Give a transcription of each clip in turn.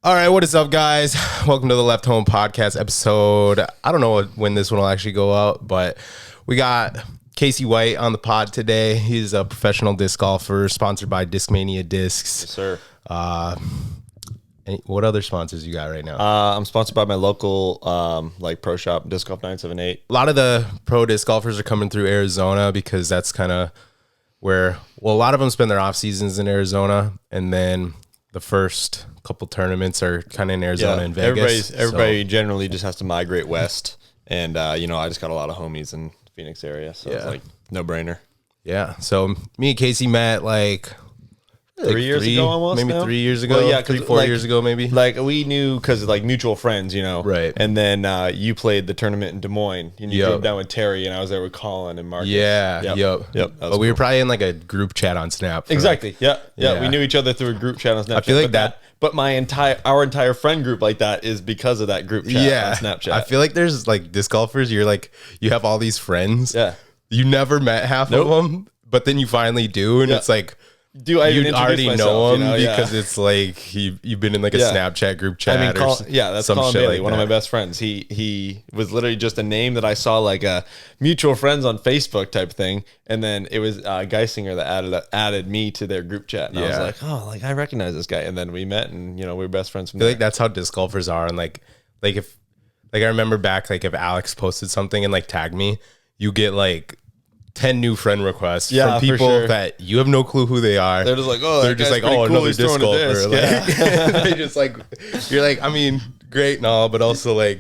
All right, what is up, guys? Welcome to the Left Home Podcast episode. I don't know when this one will actually go out, but we got Casey White on the pod today. He's a professional disc golfer, sponsored by Discmania Discs. Yes, sir. What other sponsors you got right now? I'm sponsored by my local pro shop, Disc Golf 978. A lot of the pro disc golfers are coming through Arizona because that's kind of where, well, a lot of them spend their off seasons in Arizona, and then the first couple tournaments are kind of in Arizona and Vegas. Everybody generally just has to migrate west, and I just got a lot of homies in the Phoenix area, so it's like no brainer. Yeah, so me and Casey met like 3 years ago, almost maybe now? 3 years ago. Well, yeah, 4 years ago, maybe. Like we knew because like mutual friends, Right. And then you played the tournament in Des Moines, and you Yep. drove down with Terry, and I was there with Colin and Marcus. Yeah, yep. That was But we were cool. probably in like a group chat on Snap. for, Exactly. like- Yeah. We knew each other through a group chat on Snapchat. I feel like but our entire friend group like that is because of that group chat on Snapchat. I feel like there's like disc golfers. You're like, you have all these friends. Yeah. You never met half Nope. of them, but then you finally do, and Yeah. it's like, Do I even you introduce already myself, know them Yeah. because it's like you've been in like a Yeah. Snapchat group chat. I mean, that's some Colin shit Bailey, like one of that. my best friends. He was literally just a name that I saw like a mutual friends on Facebook type thing, and then it was Geisinger that added me to their group chat. And I was Yeah. like, oh, like I recognize this guy, and then we met, and we were best friends from I feel there. like that's how disc golfers are, and like if I remember back, like if Alex posted something and like tagged me, you get like 10 new friend requests Yeah, from for people sure. that you have no clue who they are. They're just like, oh, They're that just guy's like, pretty oh, cool. another He's disc throwing a golfer. disc. Like, they just like, you're like, I mean, great and all, but also like,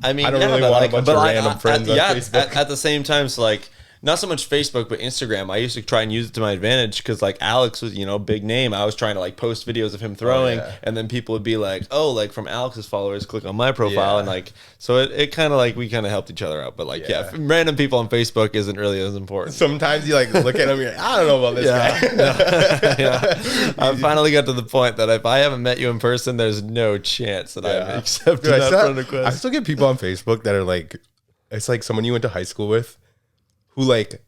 I mean, I don't really want a bunch of random friends on Facebook. At the same time, so like not so much Facebook, but Instagram. I used to try and use it to my advantage because like Alex was, big name. I was trying to like post videos of him throwing, yeah. and then people would be like, oh, like from Alex's followers, click on my profile, Yeah. and like so it kind of like we kind of helped each other out. But like Yeah. random people on Facebook isn't really as important. sometimes you like look at them, you're like, I don't know about this guy. Yeah. I finally got to the point that if I haven't met you in person, there's no chance that Yeah. I've accepted Dude, that friend request. I still get people on Facebook that are like, it's like someone you went to high school with who like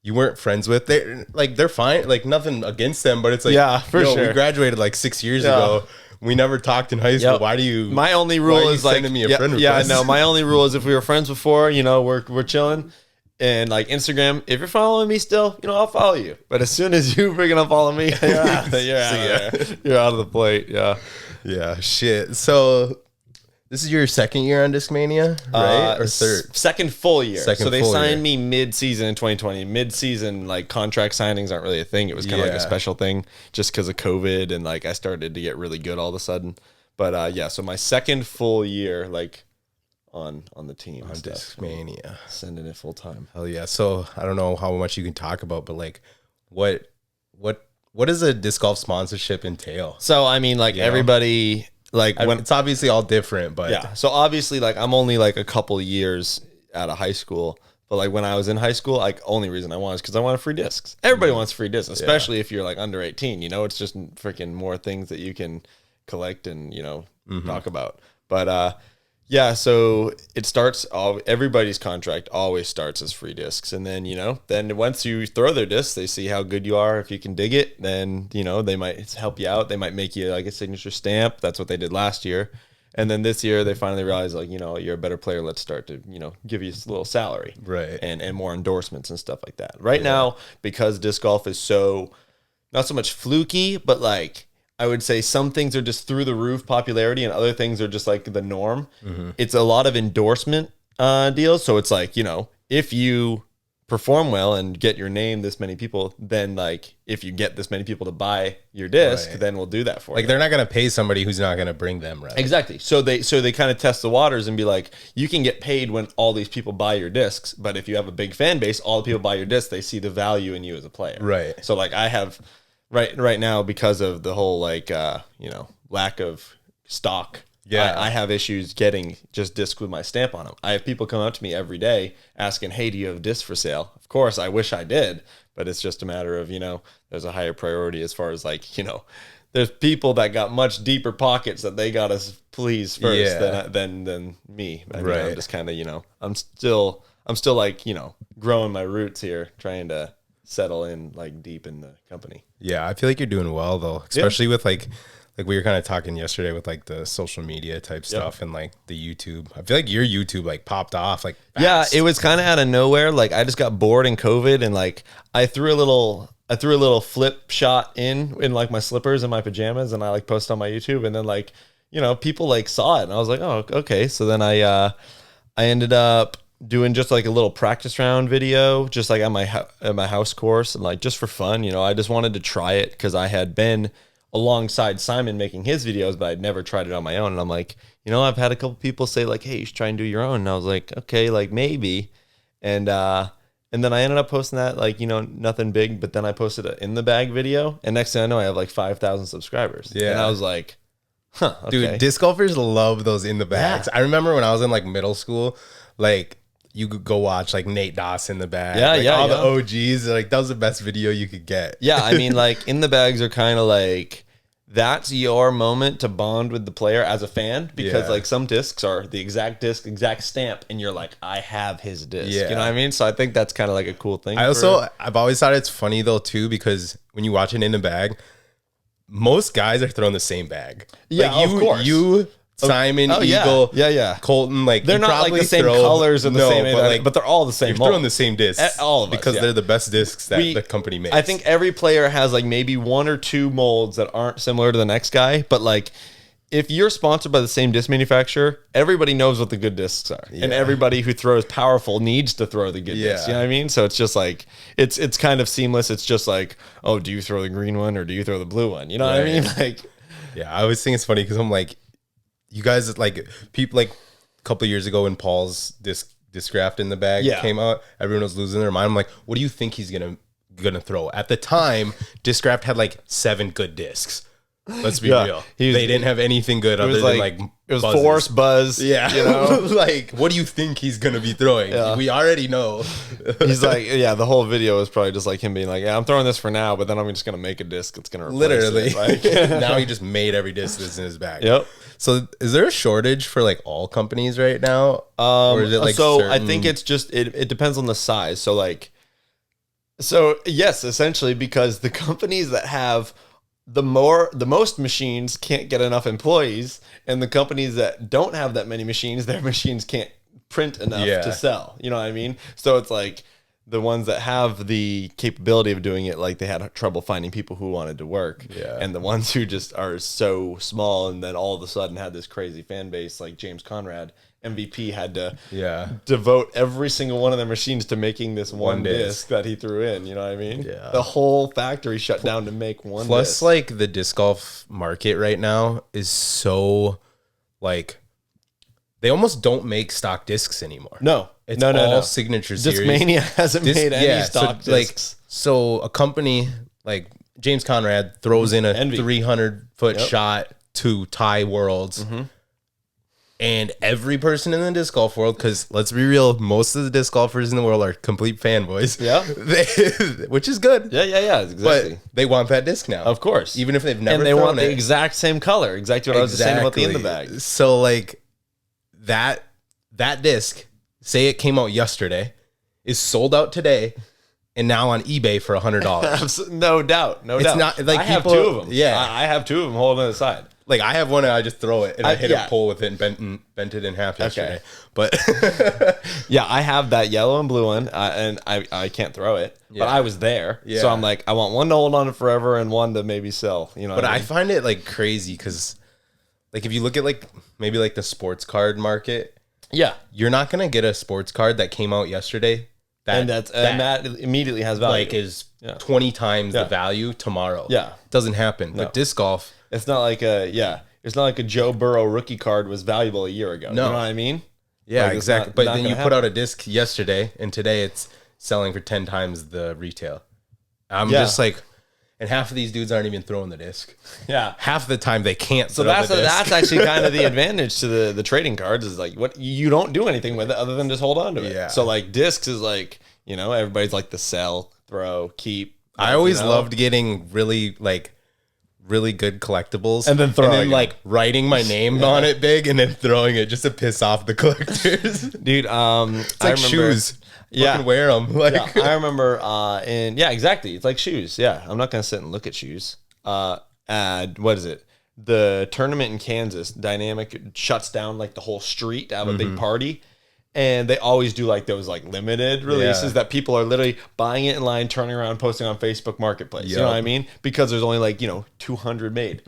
you weren't friends with. They're fine, like nothing against them, but it's like, Yeah, for sure. we graduated like 6 years Yeah. ago. We never talked in high school. Yep. Why do you? My only why rule are you is like sending me a friend Yeah, I request? know. My only rule is if we were friends before, we're chilling. And like Instagram, if you're following me still, I'll follow you. But as soon as you freaking unfollow me, you're out of there. You're out of the plate. Yeah. Yeah, shit. So this is your second year on Discmania, right? Or third? Second full year. Second so they full signed year. me mid-season in 2020. Mid-season, like contract signings aren't really a thing. It was kind of like Yeah. a special thing just because of COVID, and like I started to get really good all of a sudden. But so my second full year, like on the team, On and stuff. Discmania. Sending it full time. Hell yeah. So I don't know how much you can talk about, but like what does a disc golf sponsorship entail? So I mean, like everybody, like when It's obviously all different, but yeah. So obviously, like I'm only like a couple years out of high school, but like when I was in high school, like only reason I wanted is because I wanted free discs. Everybody wants free discs, especially if you're like under 18. It's just freaking more things that you can collect and talk about. But so it starts. Everybody's contract always starts as free discs, and then then once you throw their discs, they see how good you are. If you can dig it, then they might help you out. They might make you like a signature stamp. That's what they did last year, and then this year they finally realized like you're a better player. Let's start to give you a little salary, Right. and more endorsements and stuff like that. Right now, because disc golf is so not so much fluky, but like I would say some things are just through the roof popularity and other things are just like the norm. It's a lot of endorsement deals. So it's like, if you perform well and get your name this many people, then like if you get this many people to buy your disc, Right. then we'll do that for you. like they're not gonna pay somebody who's not gonna bring them, right? Exactly. So they kind of test the waters and be like, you can get paid when all these people buy your discs, but if you have a big fan base, all the people buy your discs, they see the value in you as a player. Right. So like I have right now because of the whole like lack of stock. Yeah. I have issues getting just discs with my stamp on them. I have people come up to me every day asking, "Hey, do you have discs for sale?" Of course, I wish I did, but it's just a matter of there's a higher priority as far as like there's people that got much deeper pockets that they got to please first Yeah. than me. I mean, Right. I'm just kind of I'm still like growing my roots here, trying to settle in like deep in the company. Yeah, I feel like you're doing well though, especially with like like we were kind of talking yesterday with like the social media type stuff and like the YouTube. I feel like your YouTube like popped off like fast. Yeah, it was kind of out of nowhere. Like I just got bored in COVID, and like I threw a little flip shot in like my slippers and my pajamas, and I like posted on my YouTube, and then like, you know, people like saw it, and I was like, oh, okay. So then I ended up doing just like a little practice round video, just like at my house course, and like just for fun, you know, I just wanted to try it because I had been alongside Simon making his videos, but I'd never tried it on my own. And I'm like, you know, I've had a couple people say like, hey, you should try and do your own. And I was like, okay, like maybe. And then I ended up posting that, like, you know, nothing big, but then I posted an in the bag video, and next thing I know, I have like 5,000 subscribers. Yeah. And I was like, huh, okay. Dude, disc golfers love those in the bags. I remember when I was in like middle school, like you could go watch like Nate Doss in the bag. Yeah, like, all the OGs. Like that was the best video you could get. Yeah, I mean, like in the bags are kind of like, that's your moment to bond with the player as a fan, because like some discs are the exact disc, exact stamp, and you're like, I have his disc. You know what I mean? So I think that's kind of like a cool thing. I've always thought it's funny though too, because when you watch it in the bag, most guys are throwing the same bag. Yeah, like of course. You, Simon, Eagle, Colton, like they're not like the same colors or the same, but they're all the same. You're throwing the same discs, all of us, because they're the best discs that the company makes. I think every player has like maybe one or two molds that aren't similar to the next guy, but like if you're sponsored by the same disc manufacturer, everybody knows what the good discs are, and everybody who throws powerful needs to throw the good discs. You know what I mean? So it's just like it's kind of seamless. It's just like, oh, do you throw the green one or do you throw the blue one? You know what I mean? Like, yeah, I always think it's funny because I'm like, you guys, like people, like a couple of years ago when Paul's discraft in the bag came out, everyone was losing their mind. I'm like, what do you think he's gonna throw? At the time, discraft had like 7 good discs. Let's be real. They didn't have anything good other than like it was force buzz. Yeah, you know, like what do you think he's gonna be throwing? We already know. He's like, the whole video is probably just like him being like, yeah, I'm throwing this for now, but then I'm just gonna make a disc that's gonna replace literally. It. Like, now he just made every disc that's in his bag. Yep. So is there a shortage for like all companies right now? Or is it like I think it's just it depends on the size. So yes, essentially, because the companies that have the most machines can't get enough employees, and the companies that don't have that many machines, their machines can't print enough to sell. You know what I mean? So it's like the ones that have the capability of doing it, like they had trouble finding people who wanted to work. Yeah. And the ones who just are so small and then all of a sudden had this crazy fan base, like James Conrad, MVP, had to devote every single one of their machines to making this one disc that he threw in. You know what I mean? Yeah. The whole factory shut down to make one Plus, disc. like the disc golf market right now is so like they almost don't make stock discs anymore. No. It's all signature series. Discmania hasn't made any stock discs. So a company like James Conrad throws in a 300-foot shot to tie worlds. And every person in the disc golf world, because let's be real, most of the disc golfers in the world are complete fanboys. Yeah. Which is good. Yeah, exactly. But they want that disc now. Of course. Even if they've never thrown it. And they want the exact same color. Exactly what I was just saying about the in the bag. So like that disc, say it came out yesterday, is sold out today and now on eBay for $100. No doubt. It's not like I have 2 of them. Yeah. I have 2 of them holding on the side. Like I have one and I just throw it and I hit a pole with it and bent it in half yesterday. But yeah, I have that yellow and blue one and I can't throw it, but I was there. Yeah. So I'm like, I want one to hold on it forever and one to maybe sell, you know. But I find it like crazy because like if you look at like maybe like the sports card market, you're not going to get a sports card that came out yesterday that immediately has value. Like is 20 times the value tomorrow. Yeah. It doesn't happen. No. But disc golf, it's not like it's not like a Joe Burrow rookie card was valuable a year ago. No. You know what I mean? Yeah, like exactly. But then you put out a disc yesterday and today it's selling for 10 times the retail. I'm just like, and half of these dudes aren't even throwing the disc. Yeah. Half the time they can't throw the disc. So that's actually kind of the advantage to the trading cards is like what you don't do anything with it other than just hold on to it. Yeah. So like discs is like, you know, everybody's like the sell, throw, keep. I always loved getting really good collectibles and then like writing my name on it big and then throwing it just to piss off the collectors. Dude, it's like I remember, shoes. Yeah, wear them. Like I remember exactly. It's like shoes. Yeah, I'm not gonna sit and look at shoes. What is it? the tournament in Kansas, Dynamic shuts down like the whole street to have a big party. And they always do like those like limited releases that people are literally buying it in line, turning around, posting on Facebook Marketplace. You know what I mean? Because there's only like, 200 made.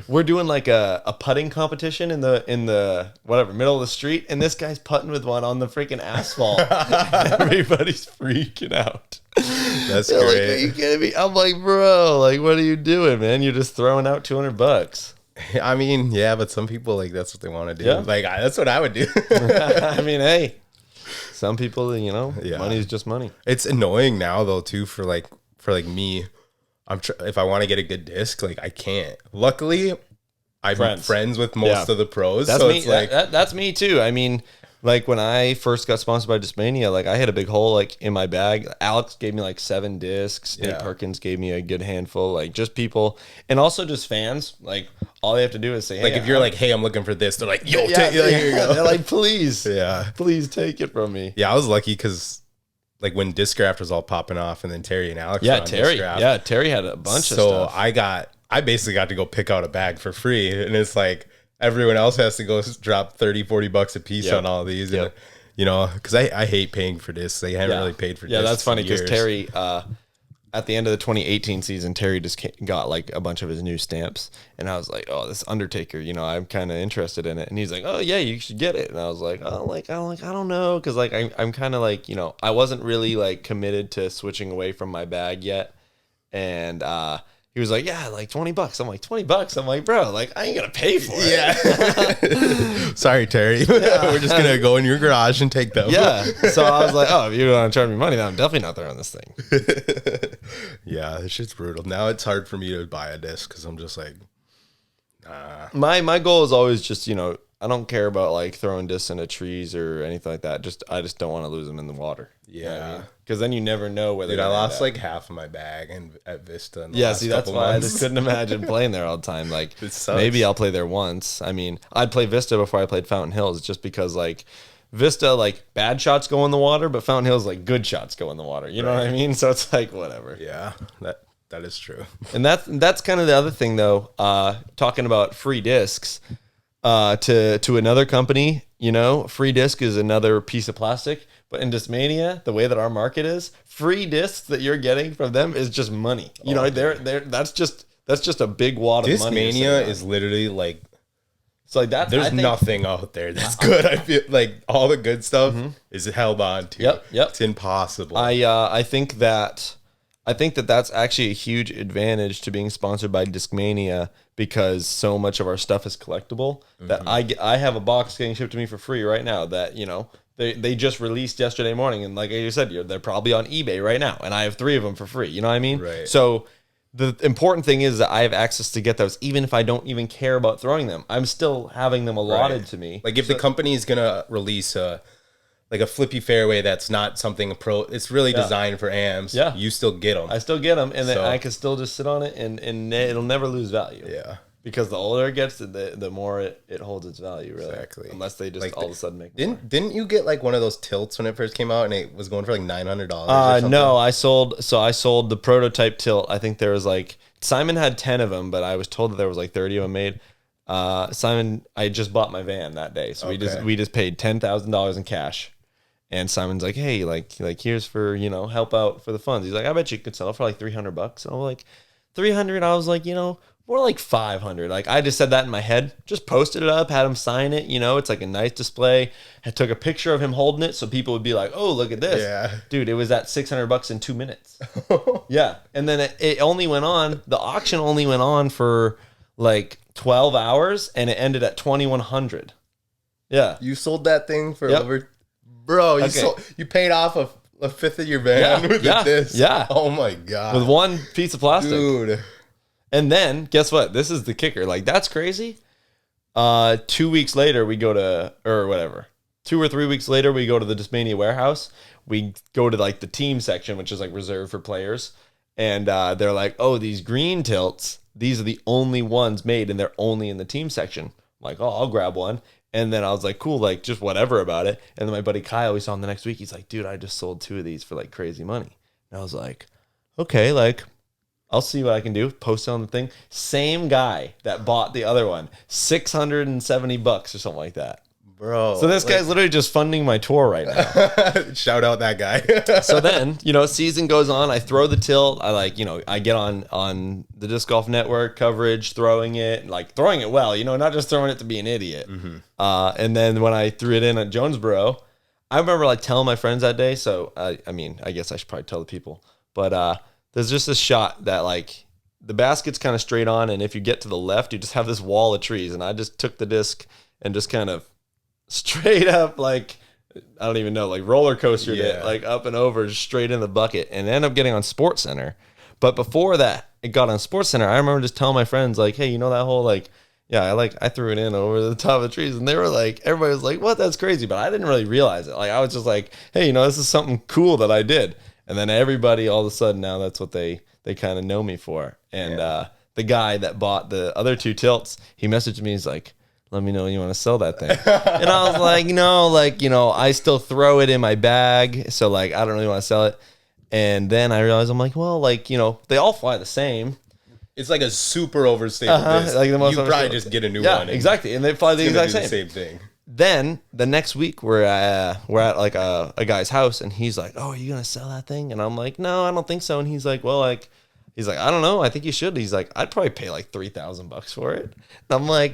We're doing like a putting competition in the whatever middle of the street, and this guy's putting with one on the freaking asphalt. Everybody's freaking out. That's They're great. like, are you kidding me? I'm like, bro, like, what are you doing, man? You're just throwing out $200. I mean, yeah, but some people like that's what they want to do. Yeah. Like that's what I would do. I mean, hey, some people, money is just money. It's annoying now though too for like me. If I want to get a good disc, like I can't. Luckily, I'm friends with most of the pros. That's so me. It's like That's me too. I mean, like when I first got sponsored by Discmania, like I had a big hole like in my bag. Alex gave me like 7 discs. Nate Perkins gave me a good handful. Like just people, and also just fans. Like all they have to do is say, hey, like if you're like, hey, I'm looking for this, they're like, yo, here you go. They're like, please, please take it from me. Yeah, I was lucky because like when Discraft was all popping off, and then Terry and Alex, Terry had a bunch of stuff. So I basically got to go pick out a bag for free, and it's like everyone else has to go drop $30-$40 a piece on all these. And, because I hate paying for discs. They haven't really paid for discs. Yeah, that's funny because Terry, at the end of the 2018 season, Terry just got like a bunch of his new stamps. And I was like, oh, this Undertaker, I'm kind of interested in it. And he's like, oh, yeah, you should get it. And I was like, oh, I don't know. Because like I'm kind of like, I wasn't really like committed to switching away from my bag yet. And he was like, yeah, like $20. I'm like, $20? I'm like, bro, like, I ain't going to pay for it. Yeah. Sorry, Terry. We're just going to go in your garage and take them. Yeah. So I was like, oh, if you want to charge me money, then I'm definitely not throwing this thing. Yeah, this shit's brutal. Now it's hard for me to buy a disc because I'm just like, nah. My goal is always just, I don't care about like throwing discs into trees or anything like that. I just don't want to lose them in the water. Yeah. Because then you never know whether. Dude, I lost like half of my bag at Vista. That's why I just couldn't imagine playing there all the time. Like maybe I'll play there once. I mean, I'd play Vista before I played Fountain Hills, just because like Vista, like bad shots go in the water, but Fountain Hills, like good shots go in the water. You know what I mean? So it's like whatever. Yeah, that is true. And that's kind of the other thing though. Talking about free discs. To another company, free disc is another piece of plastic. But in Discmania, the way that our market is, free discs that you're getting from them is just money. That's just a big wad of money. Discmania is literally like, it's like that. There's nothing out there that's good. I feel like all the good stuff is held on to. Yep. It's impossible. I think that's actually a huge advantage to being sponsored by Discmania, because so much of our stuff is collectible that I have a box getting shipped to me for free right now that, they just released yesterday morning. And like you said, they're probably on eBay right now. And I have 3 of them for free. You know what I mean? Right. So the important thing is that I have access to get those, even if I don't even care about throwing them. I'm still having them allotted to me. Like if the company is going to release a flippy fairway that's not something it's really designed for AMs. Yeah. You still get them. I still get them, and then I can still just sit on it, and it'll never lose value. Yeah. Because the older it gets, the more it holds its value, really. Exactly. Unless they just all of a sudden make more. Didn't you get like one of those tilts when it first came out and it was going for like $900? No, I sold the prototype tilt. I think there was like, Simon had 10 of them, but I was told that there was like 30 of them made. Simon, I just bought my van that day, so we just paid $10,000 in cash. And Simon's like, hey, like here's for, help out for the funds. He's like, I bet you could sell it for like $300. And I'm like, 300. I was like, more like 500. Like I just said that in my head, just posted it up, had him sign it. It's like a nice display. I took a picture of him holding it so people would be like, oh, look at this. Yeah. Dude, it was at $600 in 2 minutes. Yeah. And then it only went on, the auction only went on for like 12 hours and it ended at 2,100. Yeah. You sold that thing for over, bro, you paid off a fifth of your van with this. Yeah. Oh my God. With one piece of plastic. Dude. And then guess what? This is the kicker. Like that's crazy. 2 weeks later we go to, or whatever, 2 or 3 weeks later we go to the Discmania warehouse. We go to like the team section, which is like reserved for players. And they're like, oh, these green tilts, these are the only ones made and they're only in the team section. I'm like, oh, I'll grab one. And then I was like, cool, like just whatever about it. And then my buddy Kyle, we saw him the next week. He's like, dude, I just sold 2 of these for like crazy money. And I was like, okay, like I'll see what I can do. Post it on the thing. Same guy that bought the other one, $670 or something like that. Bro. So this guy's literally just funding my tour right now. Shout out that guy. So then, season goes on. I throw the tilt. I I get on the Disc Golf Network coverage, throwing it well, not just throwing it to be an idiot. Mm-hmm. And then when I threw it in at Jonesboro, I remember telling my friends that day. So, I guess I should probably tell the people, but there's just this shot that the basket's kind of straight on. And if you get to the left, you just have this wall of trees. And I just took the disc and just kind of straight up, I don't even know, roller coastered it, up and over, straight in the bucket, and ended up getting on Sports Center. But before that, it got on Sports Center. I remember just telling my friends, hey, that whole, I threw it in over the top of the trees, and they were everybody was what? That's crazy. But I didn't really realize it. I was just hey, this is something cool that I did. And then everybody, all of a sudden, now that's what they kind of know me for. And the guy that bought the other two tilts, he messaged me, he's let me know when you want to sell that thing. And I was no, I still throw it in my bag. So I don't really want to sell it. And then I realized, I'm well, they all fly the same. It's a super overstated disc. You probably just get a new one. Yeah, exactly. And they fly the exact same thing. Then the next week we're at a guy's house, and he's oh, are you going to sell that thing? And I'm no, I don't think so. And he's well, I don't know. I think you should. He's I'd probably pay $3,000 for it. And I'm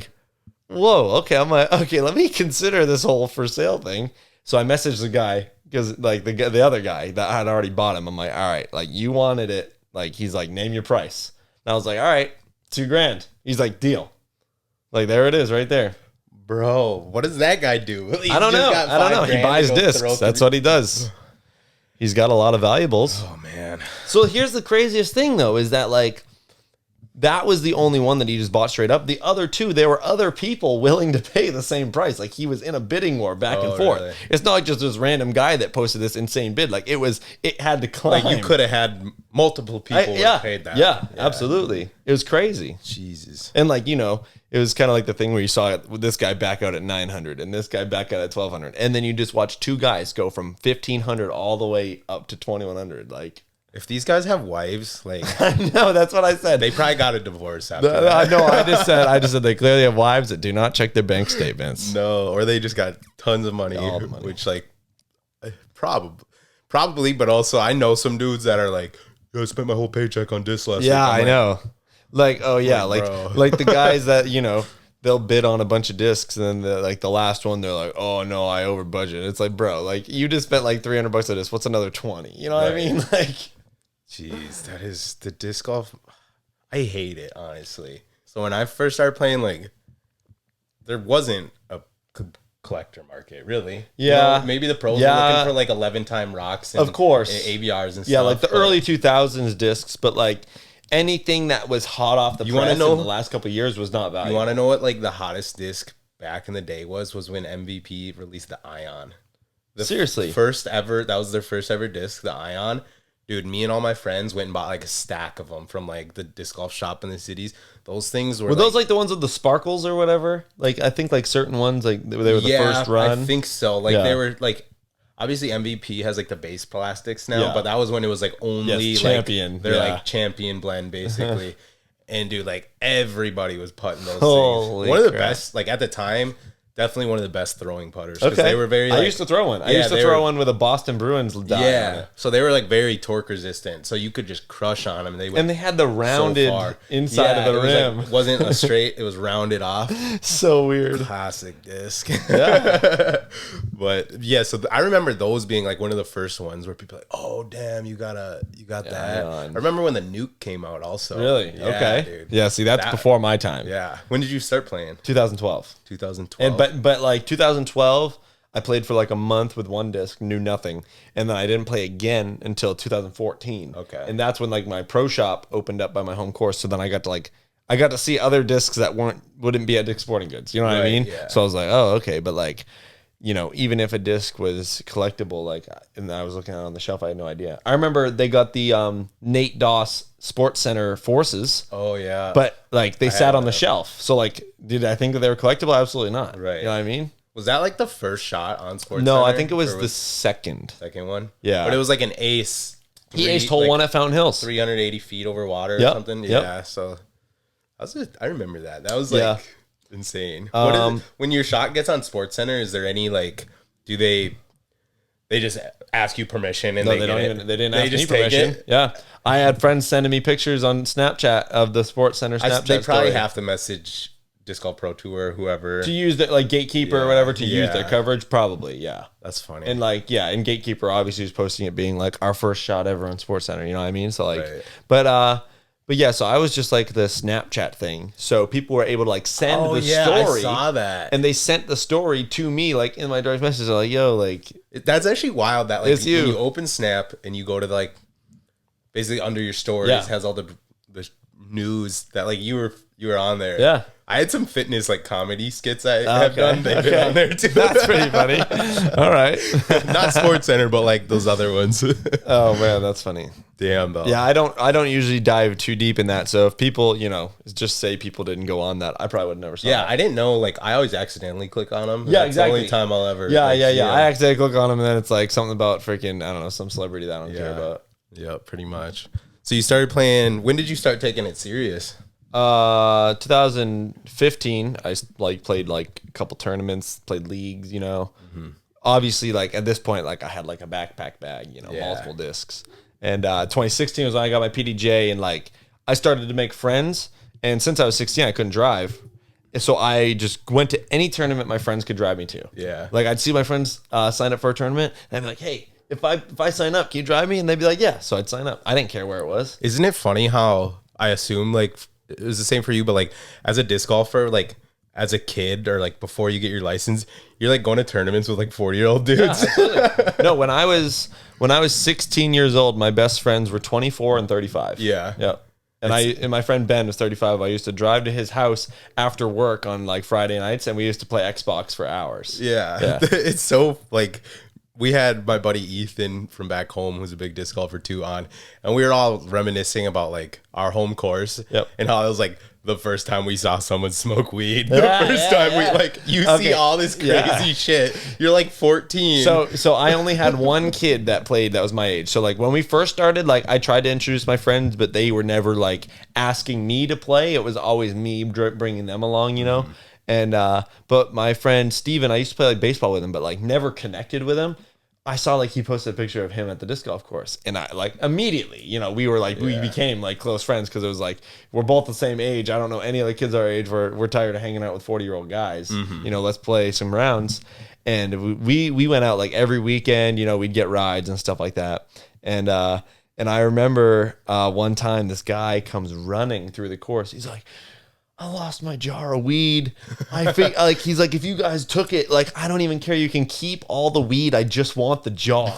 whoa, okay. I'm okay, let me consider this whole for sale thing. So I messaged the guy, because the other guy that had already bought him. I'm all right, you wanted it. He's name your price. And I was all right, $2,000. He's deal. There it is right there. Bro, what does that guy do? I don't know. He buys discs. That's what he does. He's got a lot of valuables. Oh, man. So here's the craziest thing, though, is that that was the only one that he just bought straight up. The other two, there were other people willing to pay the same price. He was in a bidding war back and forth. Really? It's not just this random guy that posted this insane bid. It had to climb. You could have had multiple people who paid that. Yeah, absolutely. It was crazy. Jesus. And it was kind of the thing where you saw this guy back out at 900 and this guy back out at 1200. And then you just watch two guys go from 1500 all the way up to 2100. If these guys have wives, I know, that's what I said. They probably got a divorce after that. I know. I just said they clearly have wives that do not check their bank statements. No, or they just got tons of money, which probably, but also I know some dudes that are I spent my whole paycheck on disc last week. Yeah, I know. The guys that they'll bid on a bunch of discs, and then the last one they're oh no, I over budget. It's bro, you just spent $300 on this. What's another 20? You know what I mean? Jeez, that is the disc golf. I hate it, honestly. So when I first started playing, there wasn't a collector market, really. Yeah. Maybe the pros were looking for 11-time rocks and of course. ABRs and stuff. Yeah, the early 2000s discs, but anything that was hot off the press in the last couple of years was not valuable. You want to know what the hottest disc back in the day was when MVP released the Ion. Seriously? That was their first ever disc, the Ion. Dude, me and all my friends went and bought a stack of them from the disc golf shop in the cities. Those things were those the ones with the sparkles or whatever? I think certain ones they were the first run. I think so. They were obviously MVP has the base plastics now, but that was when it was only champion. They're champion blend basically. And dude, everybody was putting those Holy things. One of the crap. best, at the time, definitely one of the best throwing putters. Okay. They were very I used to throw one. I used to throw one with a Boston Bruins die on it. So they were very torque resistant. So you could just crush on them. And they had the rounded inside of the rim. It wasn't a straight, it was rounded off. So weird. Classic disc. Yeah. But yeah, so I remember those being one of the first ones where people oh damn, you got that. I remember when the Nuke came out also. Really? Yeah, okay. Dude. Yeah, see that's before my time. Yeah. When did you start playing? 2012. 2012. But 2012, I played for a month with one disc, knew nothing, and then I didn't play again until 2014. Okay. And that's when my pro shop opened up by my home course. So then I got to see other discs that wouldn't be at Dick's Sporting Goods. You know what I mean? Yeah. So I was oh, okay, but even if a disc was collectible, and I was looking at it on the shelf, I had no idea. I remember they got the Nate Doss Sports Center Forces. Oh yeah. But they sat on the shelf. So did I think that they were collectible? Absolutely not. Right. You know what I mean? Was that the first shot on Sports No, Center? I think it was the second. Second one? Yeah. But it was an ace. He aced hole one at Fountain Hills. 380 feet over water or Yep. something. Yep. Yeah. So I remember that. That was like insane. What is it? When your shot gets on Sports Center, is there any like, do they just ask you permission and No, they didn't ask me permission. Yeah. I had friends sending me pictures on Snapchat of the Sports Center Snapchat They probably story. have to message Disc Golf Pro Tour or whoever To use the like Gatekeeper or whatever to use their coverage, probably, yeah. That's funny. And like, yeah, and Gatekeeper obviously was posting it being like our first shot ever on Sports Center, you know what I mean? So like, Right. but yeah, so I was just like the Snapchat thing. So people were able to like send the story. I saw that. And they sent the story to me like in my direct message. They're like, yo, like That's actually wild that like It's you. when you open Snap and you go to like basically under your stories has all the news that like you were on there. Yeah. I had some fitness like comedy skits I have done. They've been on there too. That's pretty funny. All right. Not Sports Center, but like those other ones. Oh man, that's funny. Damn though. Yeah, I don't usually dive too deep in that. So if people, just say people didn't go on that, I probably would have never saw Yeah, that. I didn't know. Like I always accidentally click on them. Yeah, That's exactly. the only time I'll ever. Yeah. I I accidentally click on them and then it's like something about freaking, I don't know, some celebrity that I don't care about. Yeah, pretty much. So you started playing. When did you start taking it serious? 2015, I like played like a couple tournaments, played leagues, Obviously, like at this point, like I had like a backpack bag, multiple discs. And 2016 was when I got my PDJ and like I started to make friends. And since I was 16, I couldn't drive. And so I just went to any tournament my friends could drive me to. Yeah. Like I'd see my friends sign up for a tournament and I'd be like, hey, if I sign up, can you drive me? And they'd be like, yeah. So I'd sign up. I didn't care where it was. Isn't it funny how I assume like it was the same for you, but like as a disc golfer, like as a kid or like before you get your license, you're like going to tournaments with like 40-year-old dudes. Yeah, no, when I was 16 years old, my best friends were 24 and 35. Yeah. Yep. And my friend Ben was 35. I used to drive to his house after work on like Friday nights and we used to play Xbox for hours. Yeah. It's so like we had my buddy Ethan from back home, who's a big disc golfer too, on, and we were all reminiscing about like our home course and how it was like the first time we saw someone smoke weed. The first time we like see all this crazy shit. You're like 14. So I only had one kid that played that was my age. So like when we first started, like I tried to introduce my friends, but they were never like asking me to play. It was always me bringing them along, And but my friend Steven, I used to play like baseball with him, but like never connected with him. I saw like he posted a picture of him at the disc golf course, and I like immediately, we were like we became like close friends because it was like we're both the same age. I don't know any other kids our age. We're tired of hanging out with 40-year-old guys. Let's play some rounds, and we went out like every weekend. We'd get rides and stuff like that, and I remember one time this guy comes running through the course. He's like, I lost my jar of weed. I think like he's like, if you guys took it, like I don't even care. You can keep all the weed. I just want the jar.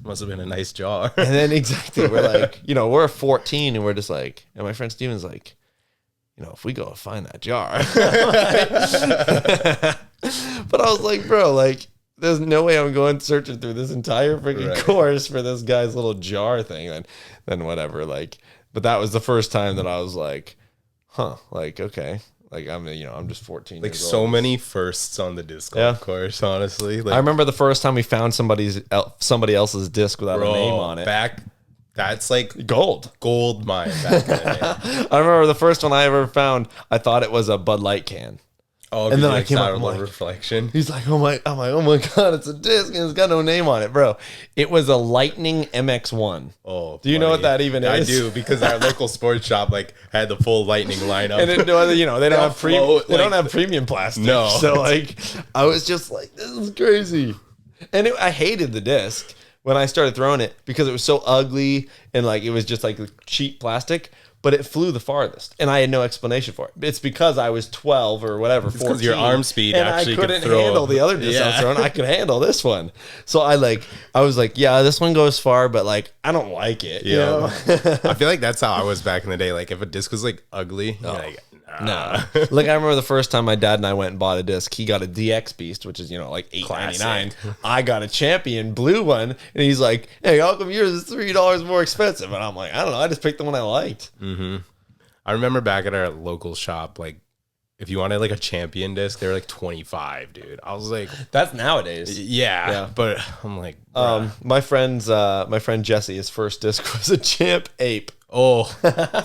Must have been a nice jar. And then exactly, we're like, we're 14 and we're just like, and my friend Steven's like, if we go find that jar. But I was like, bro, like there's no way I'm going searching through this entire freaking course for this guy's little jar thing. And then whatever, like, but that was the first time that I was like, huh, like, okay. Like, I'm just 14 like years so old. many firsts on the disc golf course, honestly. Like, I remember the first time we found somebody else's disc without a name on it. That's like Gold mine back in the day. I remember the first one I ever found, I thought it was a Bud Light can. Oh, And then I like came up, saw I'm a like- reflection. He's like, oh my God, it's a disc and it's got no name on it, bro. It was a Lightning MX1. Oh, Do you know what that even is? I do, because our local sports shop like had the full Lightning lineup. And they don't have premium plastic. No. So like, I was just like, this is crazy. And I hated the disc when I started throwing it because it was so ugly and like it was just like cheap plastic. But it flew the farthest, and I had no explanation for it. It's because I was 12 or whatever, 14. Because your arm speed and actually I couldn't could throw. handle the other disc I was throwing. I could handle this one. So I was like, yeah, this one goes far, but like, I don't like it. You know? I feel like that's how I was back in the day. Like if a disc was like ugly, you're like, No. Like I remember the first time my dad and I went and bought a disc, he got a DX Beast, which is, like $8.99. I got a Champion blue one, and he's like, hey, how come yours is $3 more expensive? And I'm like, I don't know, I just picked the one I liked. I remember back at our local shop, like if you wanted like a champion disc, they were like 25, dude. I was like, That's nowadays. yeah. But I'm like, My friend Jesse, his first disc was a Champ Ape. oh,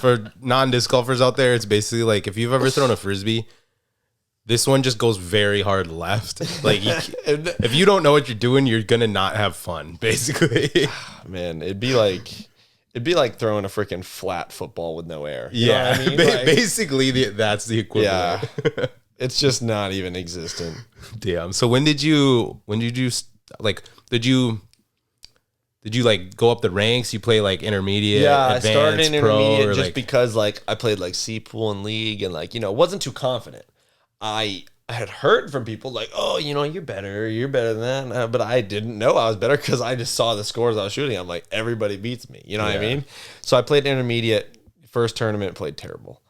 for non-disc golfers out there, it's basically like if you've ever thrown a frisbee, this one just goes very hard left. Like, if you don't know what you're doing, you're gonna not have fun, basically. Man, it'd be like throwing a freaking flat football with no air. You Yeah, know what I mean? basically, that's the equivalent. Yeah. It's just not even existent. Damn. So when did you like? Did you like go up the ranks? You play like intermediate, Yeah, advanced, I started in pro, intermediate or just like, because like I played like C pool and league and like, wasn't too confident. I had heard from people like, oh, you're better than that. But I didn't know I was better because I just saw the scores I was shooting. I'm like, everybody beats me. You know what I mean? So I played intermediate. First tournament, played terrible.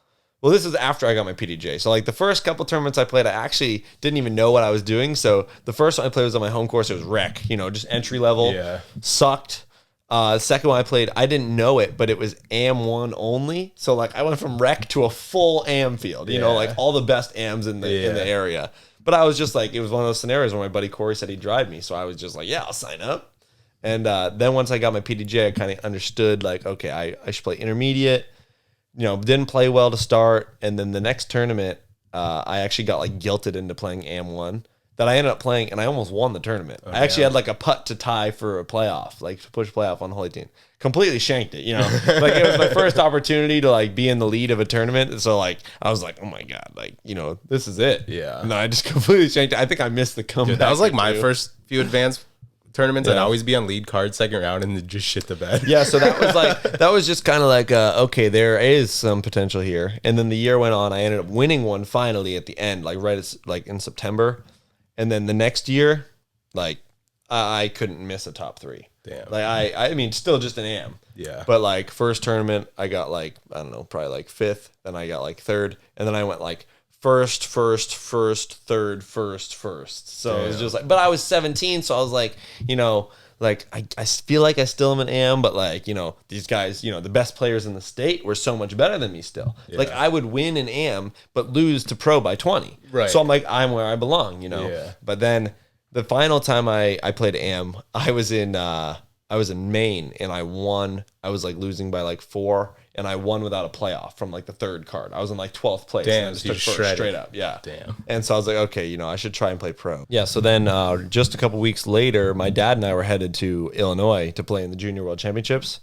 Well, this is after I got my PDJ. So like the first couple tournaments I played, I actually didn't even know what I was doing. So the first one I played was on my home course. It was rec, just entry level. Yeah. Sucked. The second one I played, I didn't know it, but it was AM1 only. So like I went from rec to a full AM field, like all the best AMs in the area. But I was just like, it was one of those scenarios where my buddy Corey said he'd drive me. So I was just like, yeah, I'll sign up. And then once I got my PDJ, I kind of understood like, okay, I should play intermediate. Didn't play well to start. And then the next tournament, I actually got like guilted into playing AM1. That I ended up playing, and I almost won the tournament. I actually had like a putt to tie for a playoff, like to push playoff on the whole 18. Completely shanked it, like it was my first opportunity to like be in the lead of a tournament. And so like I was like, oh my god, like this is it. Yeah. No, I just completely shanked it. I think I missed the comeback. Dude, that was like my first few advanced tournaments. I'd Yeah. always be on lead card second round and then just shit the bed. Yeah, so that was just kind of like okay, there is some potential here. And then the year went on. I ended up winning one finally at the end, like in September. And then the next year, like I couldn't miss a top 3. Damn. Like I mean, still just an AM. Yeah. But like first tournament, I got like, I don't know, probably like 5th. Then I got like 3rd, and then I went like first, 3rd, first. So it was just like, but I was 17, so I was like, like I feel like I still am an AM, but like these guys, the best players in the state were so much better than me still. Yeah. Like I would win an AM but lose to pro by 20. Right. So I'm like, I'm where I belong, Yeah. But then the final time I played AM, I was in Maine and I won. I was like losing by like 4, and I won without a playoff from like the 3rd card. I was in like 12th place. Damn, and I just so you took first shredded. straight up. Yeah. Damn. And so I was like, okay, I should try and play pro. Yeah. So then just a couple weeks later, my dad and I were headed to Illinois to play in the Junior World Championships.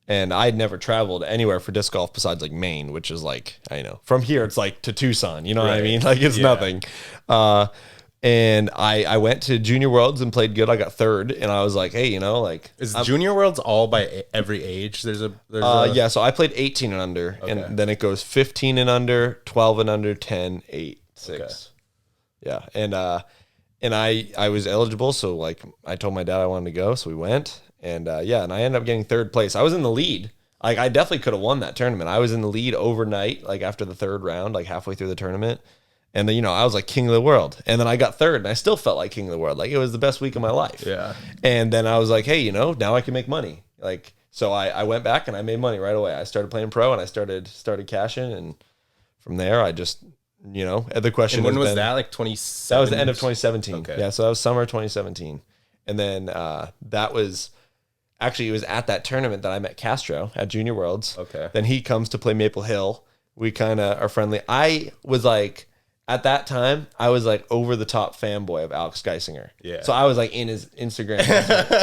And I'd never traveled anywhere for disc golf besides like Maine, which is like, from here, it's like to Tucson, you know what I Right. mean? Like it's nothing. And I went to Junior Worlds and played good. I got 3rd, and I was like, hey, like Is Junior Worlds all by every age? There's a yeah, so I played 18 and under, and then it goes 15 and under, 12 and under, 10, 8, 6. Okay. Yeah, and I was eligible, so like I told my dad I wanted to go, so we went, and and I ended up getting 3rd place. I was in the lead. Like I definitely could have won that tournament. I was in the lead overnight, like after the 3rd round, like halfway through the tournament. And then, I was like king of the world. And then I got 3rd, and I still felt like king of the world. Like it was the best week of my life. Yeah. And then I was like, hey, now I can make money. Like, so I went back and I made money right away. I started playing pro, and I started cashing. And from there, I just, the question And when has was been- that? Like 27? That was the end of 2017. Okay. Yeah, so that was summer 2017. And then that was, actually, it was at that tournament that I met Castro at Junior Worlds. Okay. Then he comes to play Maple Hill. We kind of are friendly. I was like, at that time, I was like over the top fanboy of Alex Geisinger. Yeah. So I was like in his Instagram.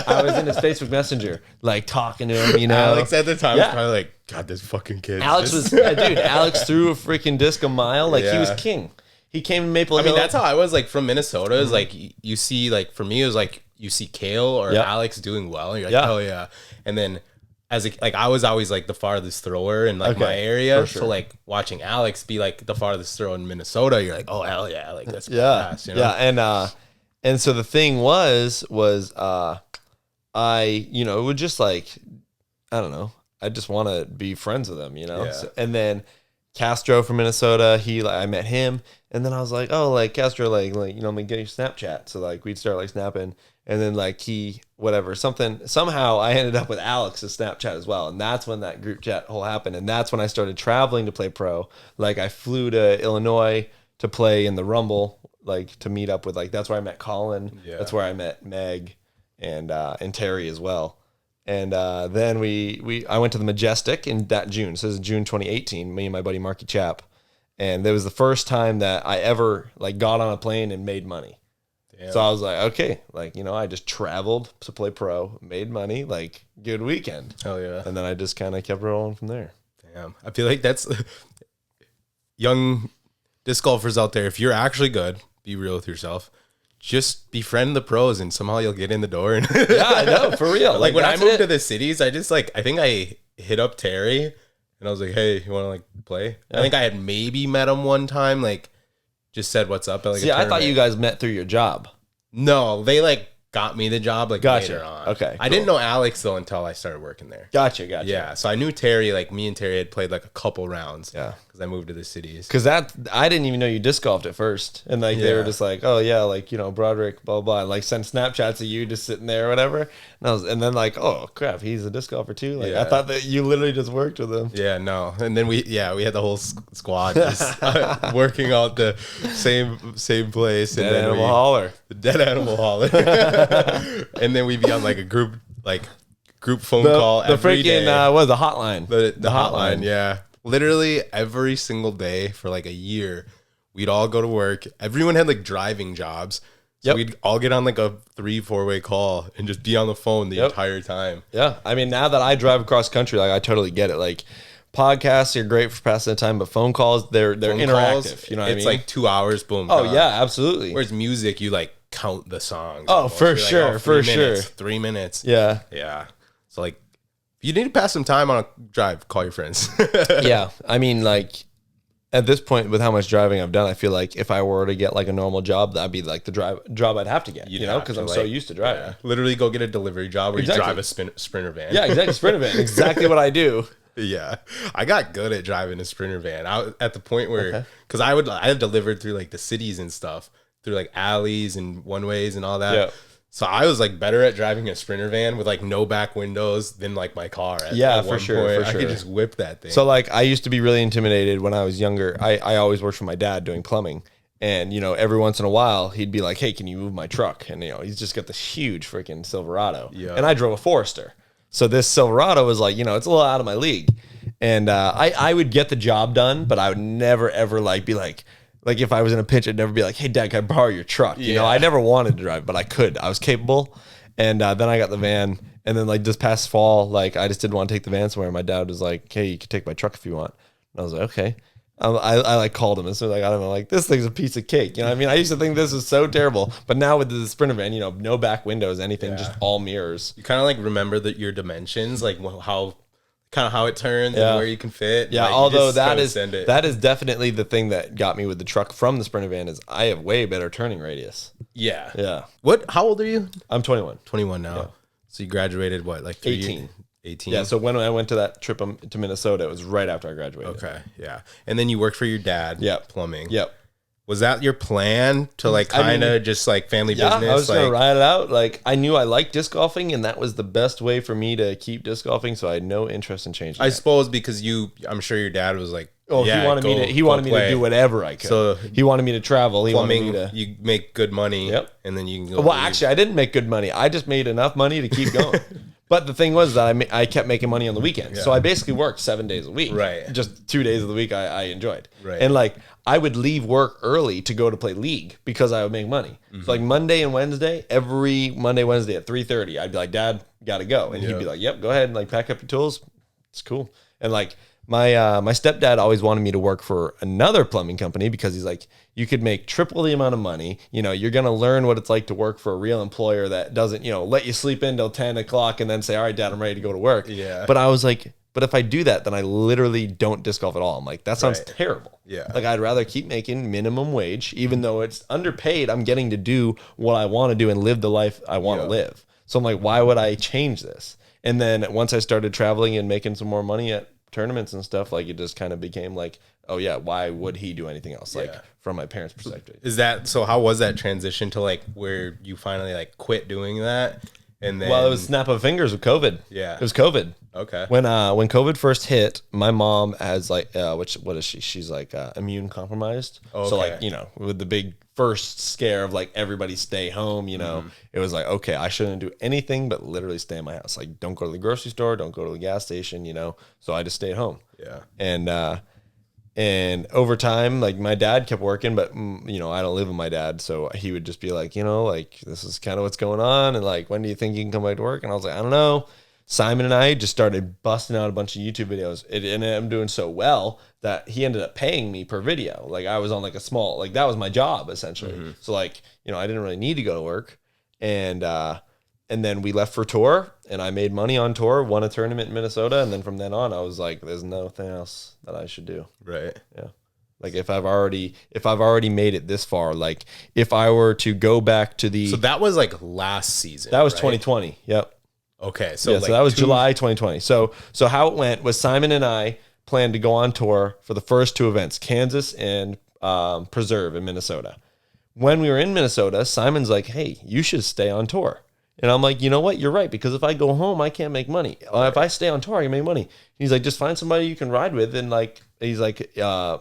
I was in his Facebook Messenger, like talking to him, Alex at the time was Yeah. probably like, God, this fucking kid. Alex was, Alex threw a freaking disc a mile. Like he was Yeah. king. He came to Maple I Hill. mean, that's how I was like from Minnesota. Is like you see, like for me, it was like you see Kale or Yeah. Alex doing well, and you're like, Yeah. oh yeah. And then I was always like the farthest thrower in like Okay, my area. for sure. So like watching Alex be like the farthest thrower in Minnesota, you're like, oh hell yeah, like that's Yeah. badass, Yeah. And so the thing was I, it would just like, I don't know. I just want to be friends with him, Yeah. So, and then Castro from Minnesota, I met him, and then I was like, oh, like Castro, like, let me get your Snapchat. So like we'd start like snapping, and then like somehow I ended up with Alex's Snapchat as well. And that's when that group chat whole happened. And that's when I started traveling to play pro. Like I flew to Illinois to play in the Rumble, like to meet up with like that's where I met Colin. Yeah. That's where I met Meg and Terry as well. And then I went to the Majestic in that June. So this is June 2018. Me and my buddy Marky Chap, and that was the first time that I ever like got on a plane and made money. Damn. So I was like, okay, like I just traveled to play pro, made money, like good weekend. Hell yeah! And then I just kind of kept rolling from there. Damn, I feel like that's young disc golfers out there. If you're actually good, be real with yourself. Just befriend the pros and somehow you'll get in the door. And yeah, I know, for real. Like when I moved to the cities, I just I think I hit up Terry and I was like, hey, you want to like play? Yeah. I think I had maybe met him one time, like just said what's up. At, like, see, I thought you guys met through your job. No, they like got me the job like later on. Okay, cool. I didn't know Alex though until I started working there. Gotcha. Yeah, so I knew Terry. Like me and Terry had played like a couple rounds. Yeah, because I moved to the cities. Because I didn't even know you disc golfed at first, and like they were just like, oh yeah, like Broderick, blah blah, and, like send Snapchats of you just sitting there or whatever. And then like, oh crap, he's a disc golfer too. Like I thought that you literally just worked with him. Yeah, no, and then we had the whole squad just working out the same place. Dead Animal Hauler. The Dead Animal Hauler. And then we'd be on like a group phone call every day. What is the hotline? The hotline, yeah. Literally every single day for like a year, we'd all go to work. Everyone had like driving jobs. So we'd all get on like a 3-4-way call and just be on the phone the entire time. Yeah. I mean, now that I drive across country, like I totally get it. Like podcasts are great for passing the time, but phone calls, they're interactive. Calls, you know what I mean? It's like 2 hours, boom. Oh, gone. yeah, absolutely. Whereas music, you like count the songs. Oh, almost. For sure, for sure. 3 minutes. Yeah. Yeah. So like, if you need to pass some time on a drive, call your friends. Yeah. I mean, like, at this point, with how much driving I've done, I feel like if I were to get like a normal job, that'd be like the job I'd have to get, because I'm so used to driving. Yeah. Literally go get a delivery job where you drive a Sprinter van. Yeah, exactly. Sprinter van. Exactly what I do. Yeah. I got good at driving a Sprinter van. I was at the point where, because I had delivered through like the cities and stuff, through like alleys and one ways and all that. Yeah. So I was like better at driving a Sprinter van with like no back windows than like my car. At for sure. I could just whip that thing. So like I used to be really intimidated when I was younger. I always worked for my dad doing plumbing. And, every once in a while he'd be like, hey, can you move my truck? And, he's just got this huge freaking Silverado. Yeah. And I drove a Forester. So this Silverado was like, it's a little out of my league. And I would get the job done, but I would never, ever like be like if I was in a pinch, I'd never be like, hey, Dad, can I borrow your truck? I never wanted to drive, but I could. I was capable. And then I got the van. And then like this past fall, like I just didn't want to take the van somewhere. My dad was like, hey, you can take my truck if you want. And I was like, okay. I like called him and so like, I don't know, like this thing's a piece of cake. You know what I mean? I used to think this was so terrible, but now with the Sprinter van, no back windows, anything, just all mirrors. You kind of like remember your dimensions, like how it turns and where you can fit. Yeah, like, although that is definitely the thing that got me with the truck from the Sprinter van is I have way better turning radius. Yeah. Yeah. How old are you? I'm 21. 21 now. Yeah. So you graduated like 18. 18. Yeah, so when I went to that trip to Minnesota, it was right after I graduated. Okay, yeah. And then you worked for your dad, plumbing. Yep. Was that your plan to like kind of just like family business? I was going to ride it out. Like I knew I liked disc golfing and that was the best way for me to keep disc golfing, so I had no interest in changing. I suppose because I'm sure your dad was like, oh, yeah, he wanted me to do whatever I could. So he wanted me to travel. Plumbing, you make good money. Yep. And then you can go. Well, actually, I didn't make good money. I just made enough money to keep going. But the thing was that I kept making money on the weekends. Yeah. So I basically worked 7 days a week. Right. Just 2 days of the week I enjoyed. Right. And like I would leave work early to go to play league because I would make money. Mm-hmm. So like Monday and Wednesday, every Monday, Wednesday at 3:30, I'd be like, Dad, gotta go. And he'd be like, yep, go ahead and like pack up your tools. It's cool. And like my stepdad always wanted me to work for another plumbing company because he's like, you could make triple the amount of money. You're going to learn what it's like to work for a real employer that doesn't, let you sleep in till 10 o'clock and then say, all right, Dad, I'm ready to go to work. Yeah. But I was like, but if I do that, then I literally don't disc golf at all. I'm like, that sounds terrible. Yeah. Like I'd rather keep making minimum wage, even though it's underpaid. I'm getting to do what I want to do and live the life I want to live. So I'm like, why would I change this? And then once I started traveling and making some more money at tournaments and stuff, like it just kind of became like, oh yeah, why would he do anything else? Like from my parents' perspective. Is that so? How was that transition to like where you finally like quit doing that And then Well, it was snap of fingers with COVID. Yeah. It was COVID. Okay. When COVID first hit, my mom has like what is she? She's like immune compromised. Okay. So like, with the big first scare of like everybody stay home, it was like, okay, I shouldn't do anything but literally stay in my house. Like don't go to the grocery store, don't go to the gas station, So I just stayed home. Yeah. And over time, like my dad kept working, but I don't live with my dad, so he would just be like, like this is kind of what's going on, and like when do you think you can come back to work? And I was like, I don't know. Simon and I just started busting out a bunch of YouTube videos, and I'm doing so well that he ended up paying me per video. Like I was on like a small, like that was my job essentially. So like I didn't really need to go to work, and then we left for tour, and I made money on tour, won a tournament in Minnesota, and then from then on, I was like, "There's nothing else that I should do." Right. Yeah. Like if I've already made it this far, like if I were to go back to So that was like last season. that was right? 2020. Yep. Okay. So Yeah. like So that was July 2020. So how it went was Simon and I planned to go on tour for the first two events, Kansas and Preserve in Minnesota. When we were in Minnesota, Simon's like, "Hey, you should stay on tour." And I'm like, you know what? You're right. Because if I go home, I can't make money. If I stay on tour, I can make money. He's like, just find somebody you can ride with. And like, he's like,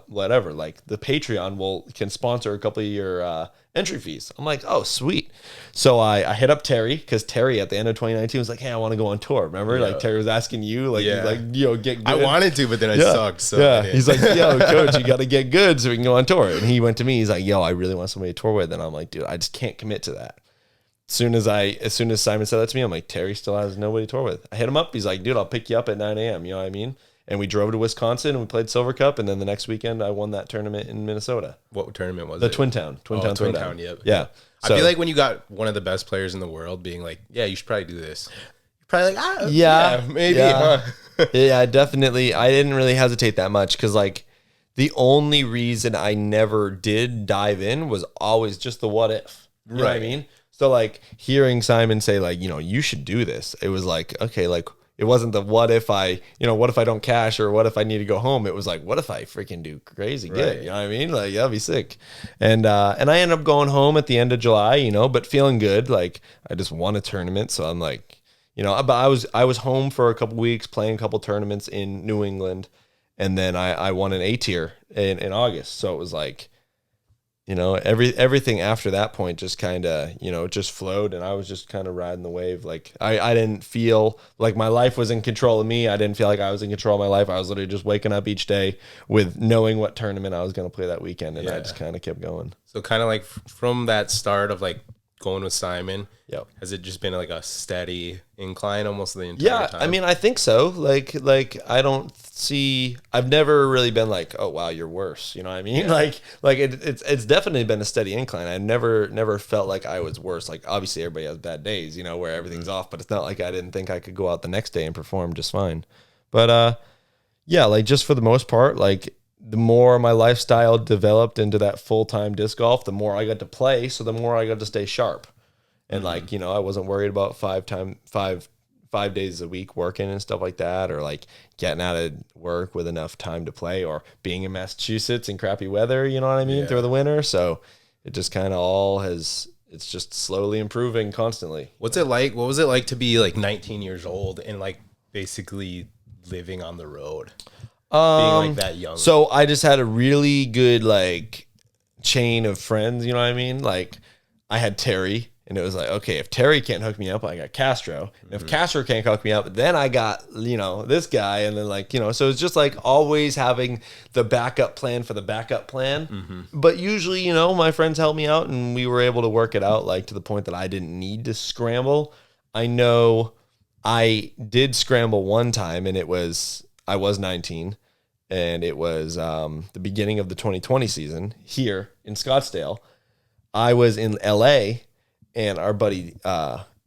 whatever, like the Patreon can sponsor a couple of your entry fees. I'm like, oh, sweet. So I hit up Terry, because Terry at the end of 2019 was like, hey, I want to go on tour. Remember? Yeah. Like Terry was asking you, like, Yeah. like, get good. I wanted to, but then I sucked. So yeah. He's like, yo, coach, you got to get good so we can go on tour. And he went to me. He's like, yo, I really want somebody to tour with. And I'm like, dude, I just can't commit to that. As soon as Simon said that to me, I'm like, Terry still has nobody to tour with. I hit him up. He's like, dude, I'll pick you up at 9 a.m. You know what I mean? And we drove to Wisconsin and we played Silver Cup. And then the next weekend, I won that tournament in Minnesota. What tournament was the it? Twin Town. Twin Town. Yep. Yeah. So, I feel like when you got one of the best players in the world being like, yeah, you should probably do this. You're probably like, yeah, maybe. Yeah. Huh? Yeah, definitely. I didn't really hesitate that much because like the only reason I never did dive in was always just the what if. You know what I mean? So like hearing Simon say like, you should do this. It was like, okay, like it wasn't the what if I don't cash or what if I need to go home. It was like, what if I freaking do crazy good? You know what I mean? Like that'd be sick. And I ended up going home at the end of July, but feeling good. Like I just won a tournament. So I'm like, but I was home for a couple weeks playing a couple tournaments in New England. And then I won an A tier in August. So it was like, everything after that point just kind of, just flowed, and I was just kind of riding the wave. Like I didn't feel like my life was in control of me. I didn't feel like I was in control of my life. I was literally just waking up each day with knowing what tournament I was going to play that weekend. And I just kind of kept going. So kind of like from that start of like going with Simon, yep. Has it just been like a steady incline almost the entire time? I mean, I think so. Like I've never really been like, oh wow, you're worse. You know what I mean? Yeah. Like it's definitely been a steady incline. I never felt like I was worse. Like obviously everybody has bad days, where everything's off, but it's not like I didn't think I could go out the next day and perform just fine. But yeah, like just for the most part, like the more my lifestyle developed into that full-time disc golf, the more I got to play, so the more I got to stay sharp. And like, I wasn't worried about 5 days a week working and stuff like that, or like getting out of work with enough time to play, or being in Massachusetts in crappy weather, you know what I mean, through the winter. So it just kind of it's just slowly improving constantly. What was it like to be like 19 years old and like basically living on the road? Being like that young. So I just had a really good like chain of friends, you know what I mean? Like I had Terry, and it was like, okay, if Terry can't hook me up, I got Castro. And if Castro can't hook me up, then I got, this guy. And then like, so it's just like always having the backup plan for the backup plan. Mm-hmm. But usually, my friends helped me out, and we were able to work it out like to the point that I didn't need to scramble. I know I did scramble one time, and I was 19. And it was the beginning of the 2020 season here in Scottsdale. I was in LA, and our buddy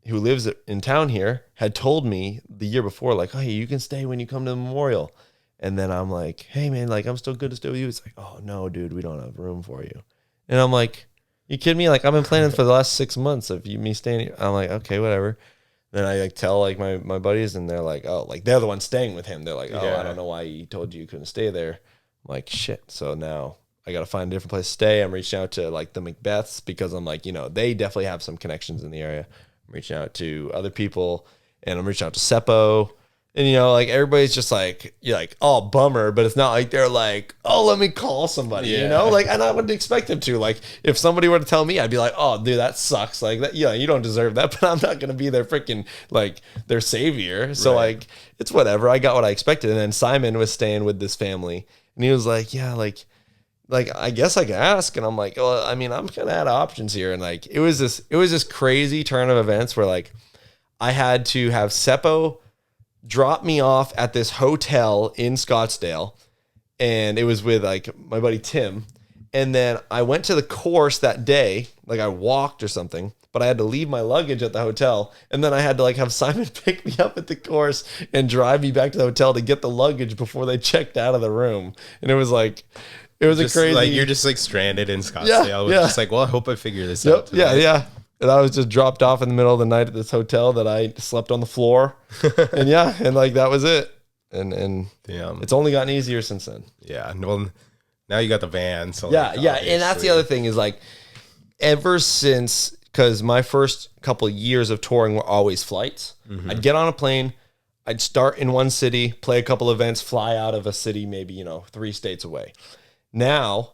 who lives in town here had told me the year before, like, hey, you can stay when you come to the Memorial. And then I'm like, hey, man, like, I'm still good to stay with you. It's like, oh, no, dude, we don't have room for you. And I'm like, you kidding me? Like, I've been planning for the last 6 months of me staying here. I'm like, okay, whatever. Then I like tell like my buddies, and they're like, oh, like they're the ones staying with him. They're like, oh, I don't know why he told you couldn't stay there. I'm like, shit. So now I got to find a different place to stay. I'm reaching out to like the Macbeths, because I'm like, they definitely have some connections in the area. I'm reaching out to other people, and I'm reaching out to Seppo. And, like everybody's just like, you're like, oh, bummer. But it's not like they're like, oh, let me call somebody, like, and I wouldn't expect them to. Like, if somebody were to tell me, I'd be like, oh, dude, that sucks. Like, that, you don't deserve that. But I'm not going to be their freaking, like, their savior. So, like, it's whatever. I got what I expected. And then Simon was staying with this family. And he was like, yeah, like I guess I can ask. And I'm like, well, I mean, I'm kind of out of options here. And, like, it was this crazy turn of events where, like, I had to have Seppo drop me off at this hotel in Scottsdale, and it was with like my buddy Tim. And then I went to the course that day, like I walked or something, but I had to leave my luggage at the hotel, and then I had to like have Simon pick me up at the course and drive me back to the hotel to get the luggage before they checked out of the room. And it was like, it was just a crazy, like you're just like stranded in Scottsdale. Yeah. Just like, well, I hope I figure this out tonight. Yeah. And I was just dropped off in the middle of the night at this hotel that I slept on the floor. and like that was it. And damn, it's only gotten easier since then. Yeah. Well, now you got the van. So yeah. And that's the other thing is like ever since, because my first couple of years of touring were always flights. Mm-hmm. I'd get on a plane, I'd start in one city, play a couple events, fly out of a city, maybe, 3 states away. Now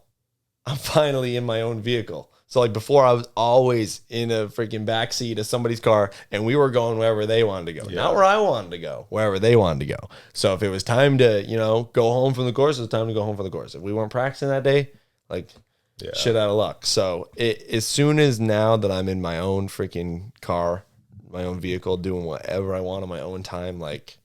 I'm finally in my own vehicle. So like before I was always in a freaking backseat of somebody's car and we were going wherever they wanted to go. Yeah. Not where I wanted to go, wherever they wanted to go. So if it was time to, go home from the course, it was time to go home from the course. If we weren't practicing that day, like shit out of luck. So as soon as now that I'm in my own freaking car, my own vehicle, doing whatever I want on my own time, like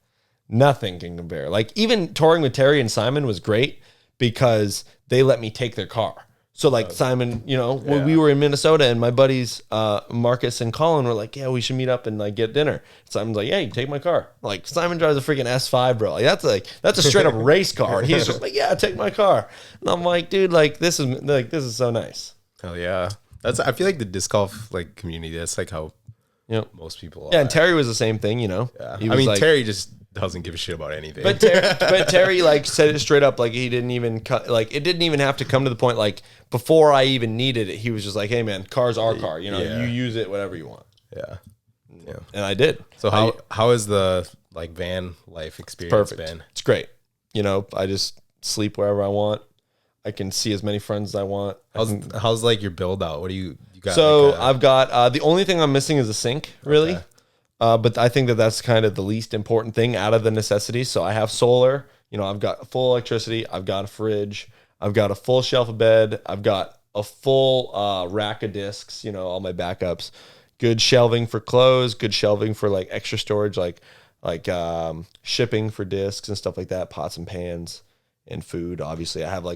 nothing can compare. Like even touring with Terry and Simon was great because they let me take their car. So like Simon, when we were in Minnesota and my buddies Marcus and Colin were like, yeah, we should meet up and like get dinner. Simon's like, yeah, you can take my car. Like Simon drives a freaking S5, bro. Like that's a straight up race car. And he's just like, yeah, take my car. And I'm like, dude, this is so nice. Hell yeah. I feel like the disc golf like community, that's like how most people are. Yeah, and Terry was the same thing, Yeah. I mean, like, Terry just doesn't give a shit about anything. But Terry like said it straight up, like he didn't even it didn't even have to come to the point like before I even needed it. He was just like, hey man, car's our car, you use it whatever you want. Yeah. And I did. So how is the like van life experience been? It's great. I just sleep wherever I want. I can see as many friends as I want. How's like your build out? What do you got? So I've got the only thing I'm missing is a sink, really. Okay. But I think that's kind of the least important thing out of the necessities. So I have solar, I've got full electricity. I've got a fridge. I've got a full shelf of bed. I've got a full rack of discs, all my backups, good shelving for clothes, good shelving for like extra storage, like shipping for discs and stuff like that, pots and pans and food. Obviously I have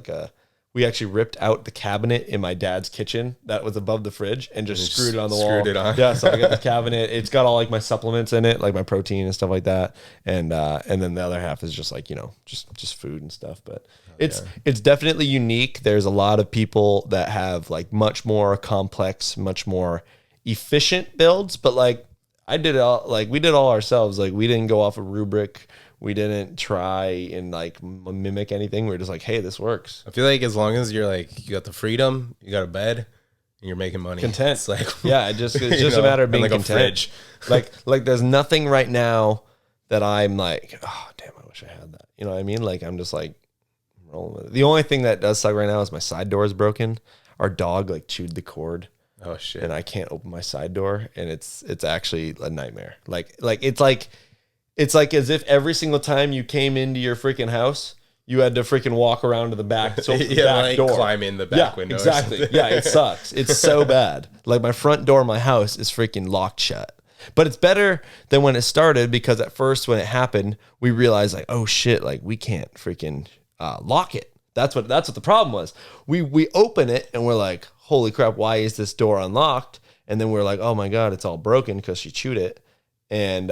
we actually ripped out the cabinet in my dad's kitchen that was above the fridge and just screwed it on the wall. Screwed it on. Yeah, so I got the cabinet. It's got all like my supplements in it, like my protein and stuff like that. And then the other half is just like, just food and stuff. But it's definitely unique. There's a lot of people that have like much more complex, much more efficient builds, but like I did it all, like we did all ourselves. Like we didn't go off a rubric. We didn't try and like mimic anything. We were just like, hey, this works. I feel like as long as you're like, you got the freedom, you got a bed, and you're making money. Content. It's like, it's just a matter of being like content. Like there's nothing right now that I'm like, oh, damn, I wish I had that. You know what I mean? Like, I'm just like rolling with it. The only thing that does suck right now is my side door is broken. Our dog like chewed the cord. Oh shit. And I can't open my side door. And it's actually a nightmare. It's like as if every single time you came into your freaking house, you had to freaking walk around to the back, so the back door, climb in the back window. Exactly. Yeah, it sucks. It's so bad. Like my front door of my house is freaking locked shut. But it's better than when it started because at first when it happened, we realized like, oh shit, like we can't freaking lock it. That's what the problem was. We open it and we're like, holy crap, why is this door unlocked? And then we're like, oh my god, it's all broken because she chewed it. And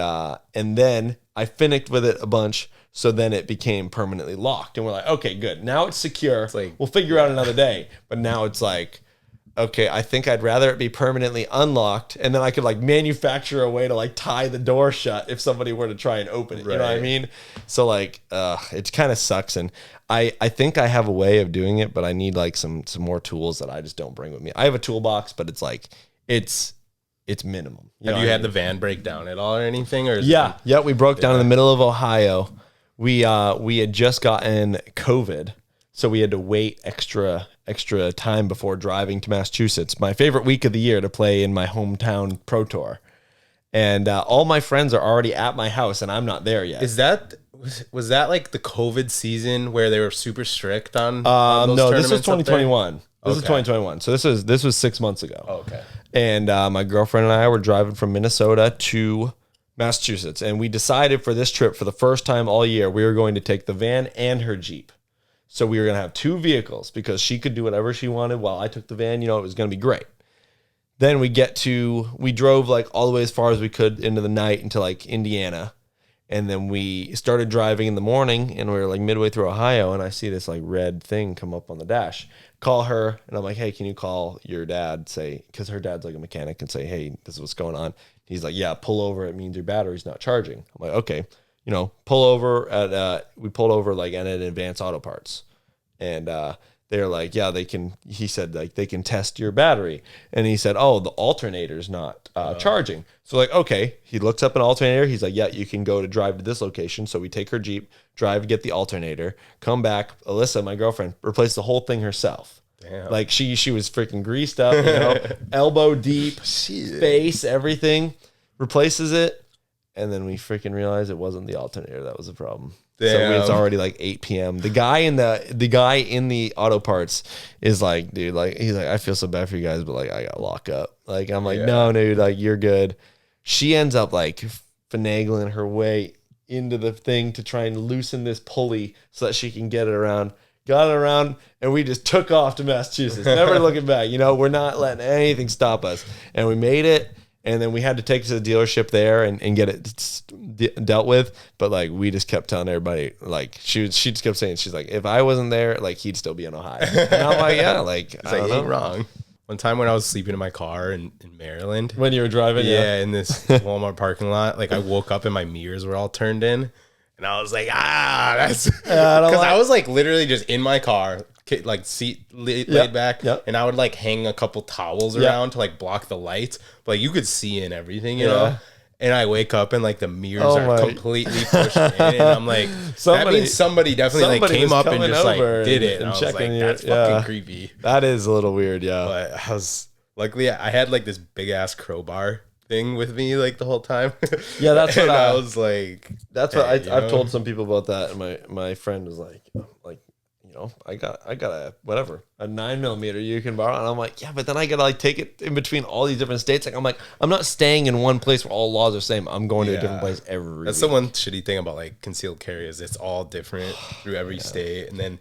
then I finicked with it a bunch, so then it became permanently locked. And we're like, okay, good. Now it's secure. It's like, we'll figure out another day. But now it's like, okay, I think I'd rather it be permanently unlocked, and then I could like manufacture a way to like tie the door shut if somebody were to try and open it. Right. You know what I mean? So like, it kind of sucks. And I think I have a way of doing it, but I need like some more tools that I just don't bring with me. I have a toolbox, but it's like, it's it's minimum. Have you had the van break down at all or anything? Or is Yeah, we broke down in the middle of Ohio. We had just gotten COVID, so we had to wait extra time before driving to Massachusetts. My favorite week of the year to play in my hometown pro tour, and all my friends are already at my house, and I'm not there yet. Was that like the COVID season where they were super strict on those no, this was tournaments up there? 2021. This is 2021. So this was 6 months ago. Oh, okay. And my girlfriend and I were driving from Minnesota to Massachusetts, and we decided for this trip, for the first time all year, we were going to take the van and her Jeep. So we were going to have two vehicles because she could do whatever she wanted while I took the van. It was going to be great. Then we drove like all the way as far as we could into the night into like Indiana. And then we started driving in the morning, and we were like midway through Ohio, and I see this like red thing come up on the dash. Call her, and I'm like, hey, can you call your dad? Say, because her dad's like a mechanic, and say, hey, this is what's going on. He's like, yeah, pull over. It means your battery's not charging. I'm like, okay, pull over at. We pulled over like at an Advanced Auto Parts, and they're like, yeah, they can. He said like they can test your battery, and he said, oh, the alternator's not charging. So like, okay, he looks up an alternator. He's like, yeah, you can go to drive to this location. So we take her Jeep, drive, get the alternator, come back. Alyssa, my girlfriend, replaced the whole thing herself. Damn. Like she was freaking greased up, elbow deep, face, everything, replaces it. And then we freaking realized it wasn't the alternator that was the problem. Damn. So it's already like 8 p.m. The guy in the auto parts is like, dude, like he's like, I feel so bad for you guys, but like I got locked up. Like I'm like, no, dude, like you're good. She ends up like finagling her way into the thing to try and loosen this pulley so that she can get it around. Got it around, and we just took off to Massachusetts, never looking back. We're not letting anything stop us. And we made it, and then we had to take it to the dealership there and get it dealt with. But like we just kept telling everybody, like she just kept saying, she's like, if I wasn't there, like he'd still be in Ohio. And I'm like, yeah, like I ain't wrong. One time when I was sleeping in my car in Maryland. When you were driving? Yeah, in this Walmart parking lot. Like I woke up and my mirrors were all turned in. And I was like, that's... Because I was like literally just in my car, like seat laid back. Yep. And I would like hang a couple towels around to like block the lights. But like, you could see in everything, you know? And I wake up and like the mirrors are completely pushed in. And I'm like, that means somebody definitely like came up and just like did it. And I was like, that's fucking creepy. That is a little weird, yeah. But I was... Luckily, I had like this big ass crowbar thing with me like the whole time. Yeah, that's what I was like. That's what I've told some people about that, and my friend was like, I got a whatever, a 9mm you can borrow, and I'm like, yeah, but then I gotta like take it in between all these different states. Like I'm like, I'm not staying in one place where all laws are the same. I'm going to a different place every. That's the one shitty thing about like concealed carry is it's all different through every state, and then.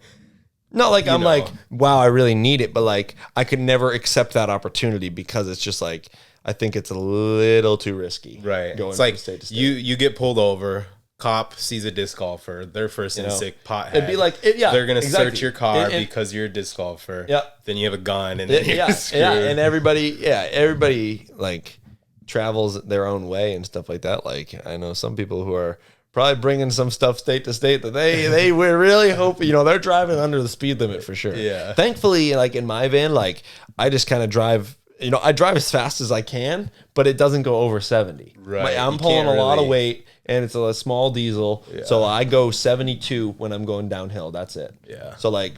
Not like I'm like, wow, I really need it, but like I could never accept that opportunity because it's just like I think it's a little too risky. Right. Going it's like from state to state. You get pulled over, cop sees a disc golfer, they're first and sick pothead. It'd be like they're gonna search your car because you're a disc golfer. Yeah. Then you have a gun and then you're screwed. And everybody like travels their own way and stuff like that. Like I know some people who are probably bringing some stuff state to state that they were really hoping, they're driving under the speed limit for sure. Yeah. Thankfully, like in my van, like I just kind of drive, I drive as fast as I can, but it doesn't go over 70. Right. I'm pulling a lot of weight and it's a small diesel. Yeah. So I go 72 when I'm going downhill. That's it. Yeah. So like,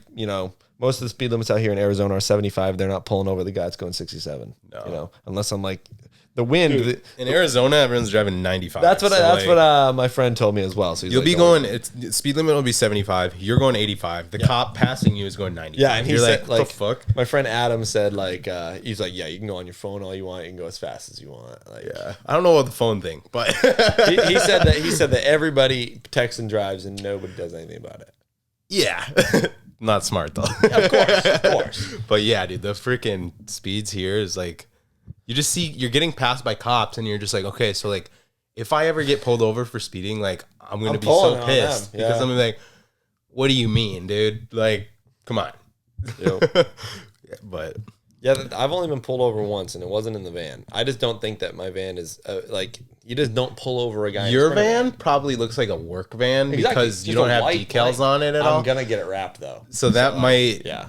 most of the speed limits out here in Arizona are 75. They're not pulling over the guy that's going 67. No. Unless I'm like, the wind. Dude, in Arizona, everyone's driving 95. That's what my friend told me as well. So you'll be going. Speed limit will be 75. You're going 85. The cop passing you is going 95. Yeah, and he's like, what the fuck? My friend Adam said like he's like, yeah, you can go on your phone all you want. You can go as fast as you want. Like, yeah, I don't know about the phone thing, but he said that everybody texts and drives and nobody does anything about it. Yeah. Not smart though. Yeah, of course. But yeah, dude, the freaking speeds here is like. You just see you're getting passed by cops and you're just like, okay, so like if I ever get pulled over for speeding, like I'm going to be so pissed because I'm like, what do you mean, dude? Like, come on. Yep. But yeah, I've only been pulled over once and it wasn't in the van. I just don't think that my van is like, you just don't pull over a guy. Your van probably looks like a work van because you don't have decals on it at all. I'm going to get it wrapped though. So that might, yeah.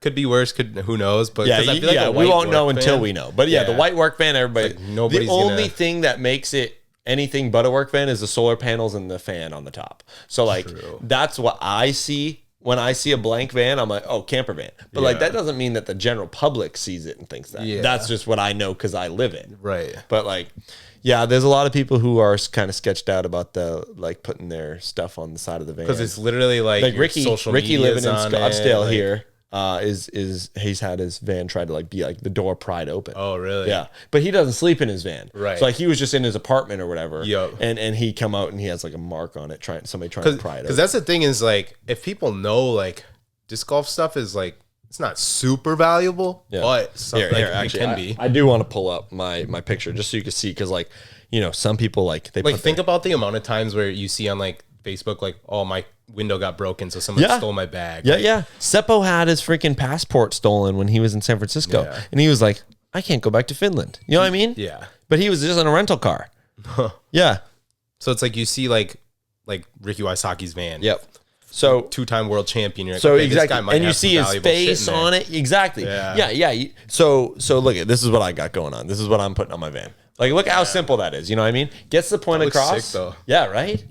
Could be worse. Who knows? But Yeah, 'cause I feel like a we white won't know work until van- we know. But yeah, the white work van, everybody. It's like nobody's the only gonna- thing that makes it anything but a work van is the solar panels and the fan on the top. So like that's what I see. When I see a blank van, I'm like, oh, camper van. But like that doesn't mean that the general public sees it and thinks that. Yeah. That's just what I know because I live it. Right. But like, yeah, there's a lot of people who are kind of sketched out about the like putting their stuff on the side of the van Because it's literally like your Ricky living in on Scottsdale it, here. Is he's had his van tried to like be like the door pried open. Oh, really? Yeah, but he doesn't sleep in his van. Right. So like he was just in his apartment or whatever. Yep. And he come out and he has like a mark on it, somebody trying to pry it open. Because that's the thing is like if people know like disc golf stuff is like it's not super valuable, but something it can be. I do want to pull up my picture just so you can see because like some people like they like think about the amount of times where you see on like Facebook like, oh, my window got broken, so someone stole my bag. Yeah. Seppo had his freaking passport stolen when he was in San Francisco, and he was like, I can't go back to Finland. You know what I mean? Yeah. But he was just in a rental car. Yeah. So it's like you see like Ricky Wysocki's van. Yep. So 2-time world champion. You're like, so okay, this exactly, guy might and you have see some his valuable shit face in there. on it. Exactly. Yeah. So look at this is what I got going on. This is what I'm putting on my van. Like, look at how simple that is. You know what I mean? Gets the point looks across. sick, though. Yeah. Right.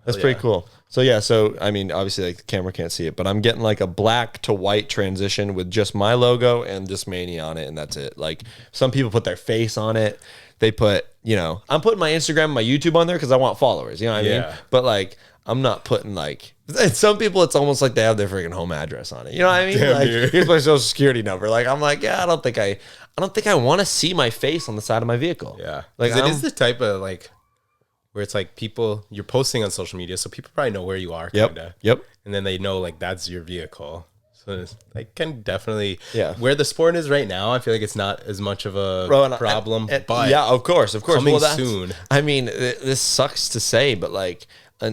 That's pretty cool. So yeah. So I mean, obviously, like the camera can't see it, but I'm getting like a black to white transition with just my logo and just Mania on it, and that's it. Like some people put their face on it. They put, I'm putting my Instagram and my YouTube on there because I want followers. You know what I mean? But like, I'm not putting like some people. It's almost like they have their freaking home address on it. You know what I mean? Damn like, near. here's my social security number. Like, I'm like, yeah, I don't think I want to see my face on the side of my vehicle. Yeah. Like, Like it is the type of like where it's like people you're posting on social media, so people probably know where you are. Kinda. Yep. And then they know like that's your vehicle. So it's, like can definitely Yeah. where the sport is right now. I feel like it's not as much of a problem. But yeah, of course. coming Well, that's- soon. I mean, this sucks to say, but like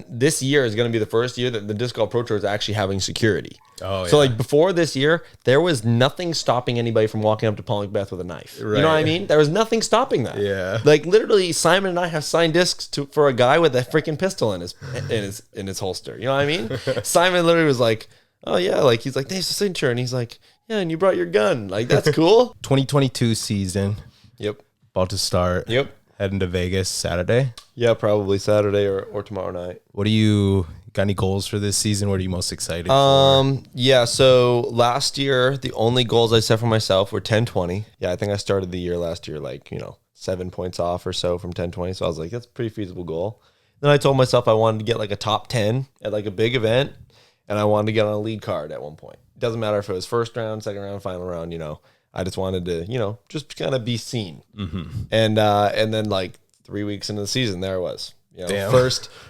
this year is going to be the first year that the Disc Golf Pro Tour is actually having security. Oh, So yeah. like before this year, there was nothing stopping anybody from walking up to Paul McBeth with a knife. You know what I Right. mean? There was nothing stopping that. Yeah. Like literally, Simon and I have signed discs for a guy with a freaking pistol in his holster. You know what I mean? Simon literally was like, "Oh yeah," like he's like, "There's a signature," and he's like, "Yeah, and you brought your gun. Like that's cool." 2022 season Yep. about to start. Yep. Heading to Vegas Saturday. Yeah, probably Saturday or tomorrow night. What do you got any goals for this season? What are you most excited for? Yeah, so last year the only goals I set for myself were 10-20. Yeah, I think I started the year last year like, 7 points off or so from 10-20. So I was like, that's a pretty feasible goal. Then I told myself I wanted to get like a top 10 at like a big event, and I wanted to get on a lead card at one point. It doesn't matter if it was first round, second round, final round, I just wanted to, just kind of be seen. Mm-hmm. And then like 3 weeks into the season, there I was. Damn.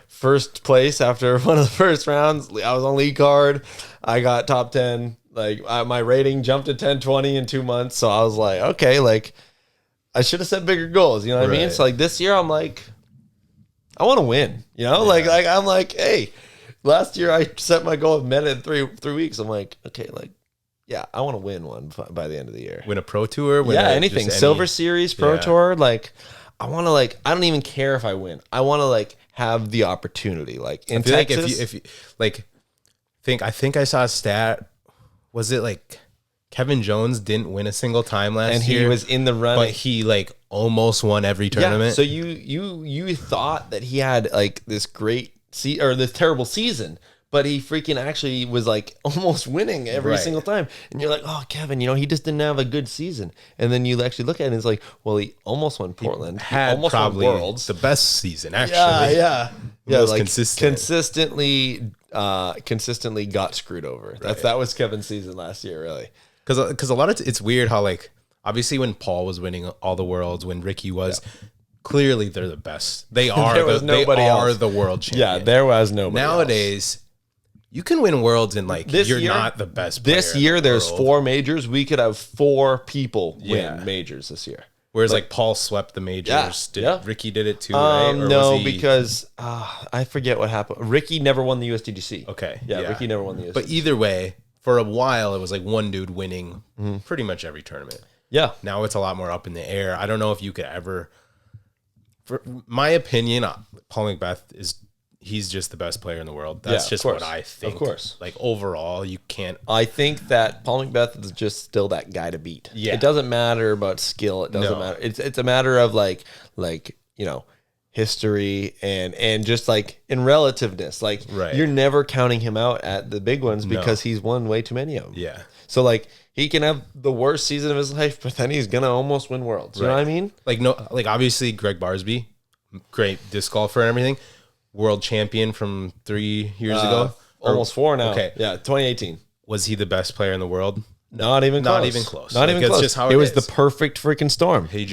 First place after one of the first rounds. I was on lead card. I got top 10. Like my rating jumped to 10-20 in 2 months. So I was like, okay, like I should have set bigger goals. You know what I mean? Right. So like this year, I'm like, I want to win. Like I'm like, hey, last year I set my goal and met it in 3 weeks. I'm like, okay, like. Yeah, I want to win one by the end of the year. Win a pro tour? Anything. Silver Series, Pro Tour. Like, I want to I don't even care if I win. I want to have the opportunity. Like in Texas. Like if you I think I saw a stat. Was it like Kevin Jones didn't win a single time last year? And he was in the running. But he almost won every tournament. Yeah, so you thought that he had this great this terrible season. But he freaking actually was almost winning every single time. And you're like, oh, Kevin, he just didn't have a good season. And then you actually look at it and it's like, well, he almost won Portland. He had almost probably won Worlds. The best season, actually. Yeah. Most consistent. Consistently got screwed over. That was Kevin's season last year, really. Because a lot of it's weird how obviously when Paul was winning all the Worlds, when Ricky was... Clearly, they're the best. They are. The world champion. Yeah, there was nobody Nowadays... You can win worlds and you're not the best player. This year, there's 4 majors. We could have 4 people win majors this year. Whereas Paul swept the majors. Ricky did it too, right? Or no, because I forget what happened. Ricky never won the USDGC. Okay. Yeah, Ricky never won the USDGC. But either way, for a while, it was one dude winning pretty much every tournament. Yeah. Now it's a lot more up in the air. I don't know if you could ever... For my opinion, Paul McBeth he's just the best player in the world. That's just what I think. Of course. Like overall, you can't. I think that Paul Macbeth is just still that guy to beat. Yeah. It doesn't matter about skill. It doesn't matter. It's a matter of like history and just like in relativeness. Like you're never counting him out at the big ones because he's won way too many of them. Yeah. So like he can have the worst season of his life, but then he's gonna almost win worlds. You know what I mean? Like obviously Greg Barsby, great disc golfer and everything, world champion from 3 years ago, almost 4 now. Okay, yeah, 2018. Was he the best player in the world? Not even close. Not even close. Not even close. Just how it was the perfect freaking storm. He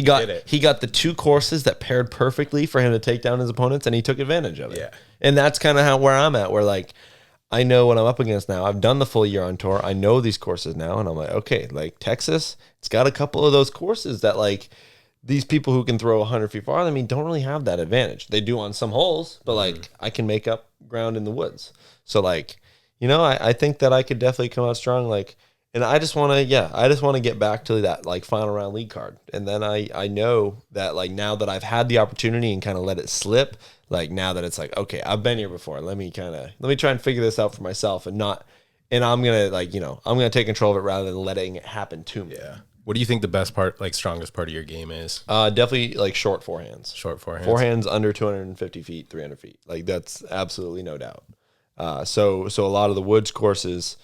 got did it. He got the 2 courses that paired perfectly for him to take down his opponents, and he took advantage of it. Yeah. And that's kind of where I'm at. Where like I know what I'm up against now. I've done the full year on tour. I know these courses now, and I'm like, okay, like Texas, it's got a couple of those courses that like these people who can throw 100 feet farther than me don't really have that advantage. They do on some holes, but like I can make up ground in the woods. So like, I think that I could definitely come out strong. Like, and I just want to get back to that like final round league card. And then I know that like now that I've had the opportunity and kind of let it slip, like now that it's like, okay, I've been here before. Let me try and figure this out for myself and I'm going to I'm going to take control of it rather than letting it happen to me. Yeah. What do you think the best part, like strongest part of your game is? Definitely like short forehands. Short forehands. Forehands under 250 feet, 300 feet. Like that's absolutely no doubt. So a lot of the woods courses,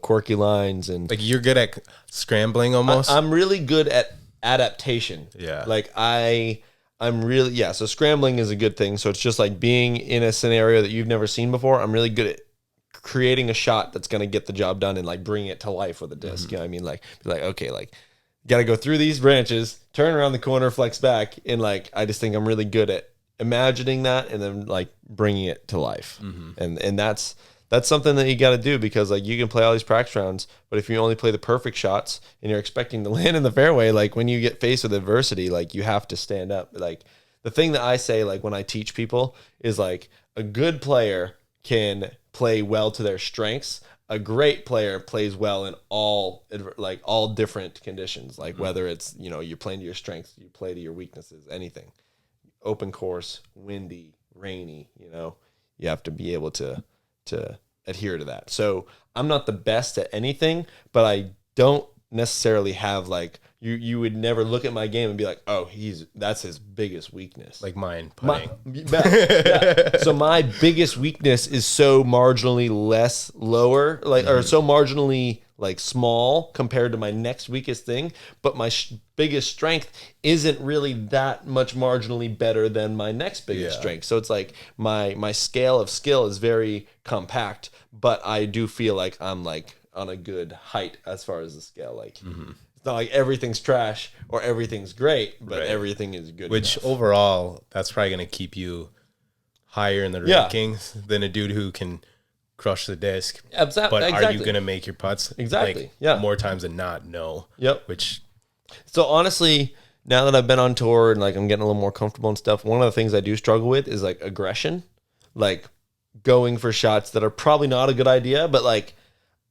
quirky lines and like you're good at scrambling almost. I'm really good at adaptation. Yeah. Like I'm really, so scrambling is a good thing. So it's just like being in a scenario that you've never seen before. I'm really good at creating a shot that's going to get the job done and like bring it to life with a disc. You know what I mean? Like, be like, okay, like got to go through these branches, turn around the corner, flex back. And like, I just think I'm really good at imagining that and then like bringing it to life. And that's something that you got to do because like you can play all these practice rounds, but if you only play the perfect shots and you're expecting to land in the fairway, like when you get faced with adversity, like you have to stand up. Like the thing that I say, like when I teach people is like a good player can play well to their strengths. A great player plays well in all different conditions, like whether it's, you're playing to your strengths, you play to your weaknesses, anything. Open course, windy, rainy, you have to be able to adhere to that. So I'm not the best at anything, but I don't necessarily have like you would never look at my game and be like, oh, that's his biggest weakness. Like mine putting. Yeah. So my biggest weakness is so marginally less lower, like or so marginally like small compared to my next weakest thing, but my biggest strength isn't really that much marginally better than my next biggest strength. So it's like my scale of skill is very compact, but I do feel like I'm like on a good height as far as the scale. Like it's not like everything's trash or everything's great, but everything is good. Which enough. Overall, that's probably going to keep you higher in the rankings than a dude who can crush the disc. But are you going to make your putts? Exactly. Like, more times than not, no. Yep. Which, so honestly, now that I've been on tour and like I'm getting a little more comfortable and stuff, one of the things I do struggle with is like aggression, like going for shots that are probably not a good idea, but like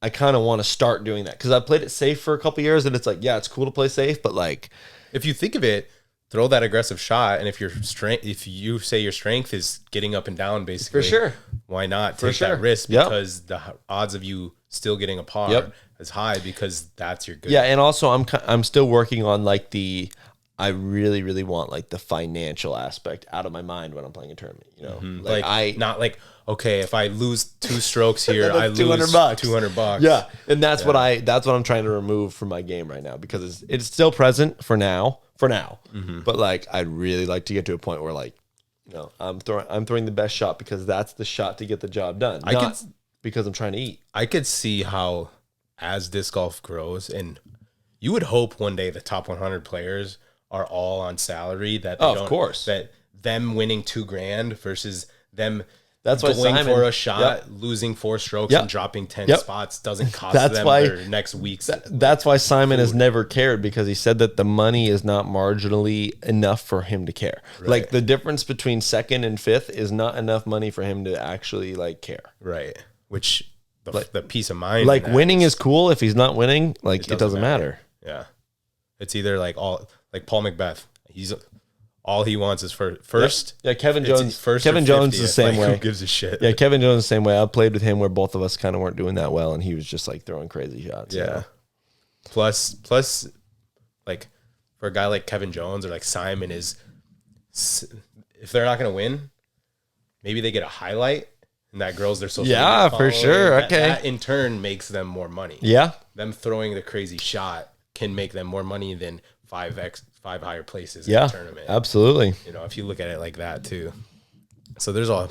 I kind of want to start doing that because I've played it safe for a couple years and it's like, yeah, it's cool to play safe, but like if you think of it, throw that aggressive shot, and if you say your strength is getting up and down, basically, for sure, why not take that risk? Because the odds of you still getting a par is high because that's your good. Yeah, and also I'm still working on like I really, really want like the financial aspect out of my mind when I'm playing a tournament. Like not like, okay, if I lose 2 strokes here, I lose $200. $200. Yeah, and that's what I'm trying to remove from my game right now because it's still present for now. But like I'd really like to get to a point where like, I'm throwing the best shot because that's the shot to get the job done. Because I'm trying to eat. I could see how as disc golf grows, and you would hope one day the top 100 players are all on salary that of course that them winning $2,000 versus them that's why going Simon, for a shot, losing 4 strokes and dropping 10 spots doesn't cost them their next week's. That's why Simon has never cared because he said that the money is not marginally enough for him to care. Right. Like the difference between 2nd and 5th is not enough money for him to actually like care. Right. Which the peace of mind. Like winning is cool. If he's not winning, like it doesn't matter. Yeah. It's either like Paul Macbeth. He's all he wants is first. Yeah, Kevin Jones. First Kevin Jones the same way. Who gives a shit? Yeah, Kevin Jones the same way. I played with him where both of us kind of weren't doing that well, and he was just like throwing crazy shots. Yeah. You know? Plus, like for a guy like Kevin Jones or like Simon is, if they're not gonna win, maybe they get a highlight and that grows their social media Yeah, for following. sure. Okay. That in turn makes them more money. Yeah. Them throwing the crazy shot can make them more money than five higher places in Yeah. the tournament. Absolutely. You know, if you look at it like that too. So there's a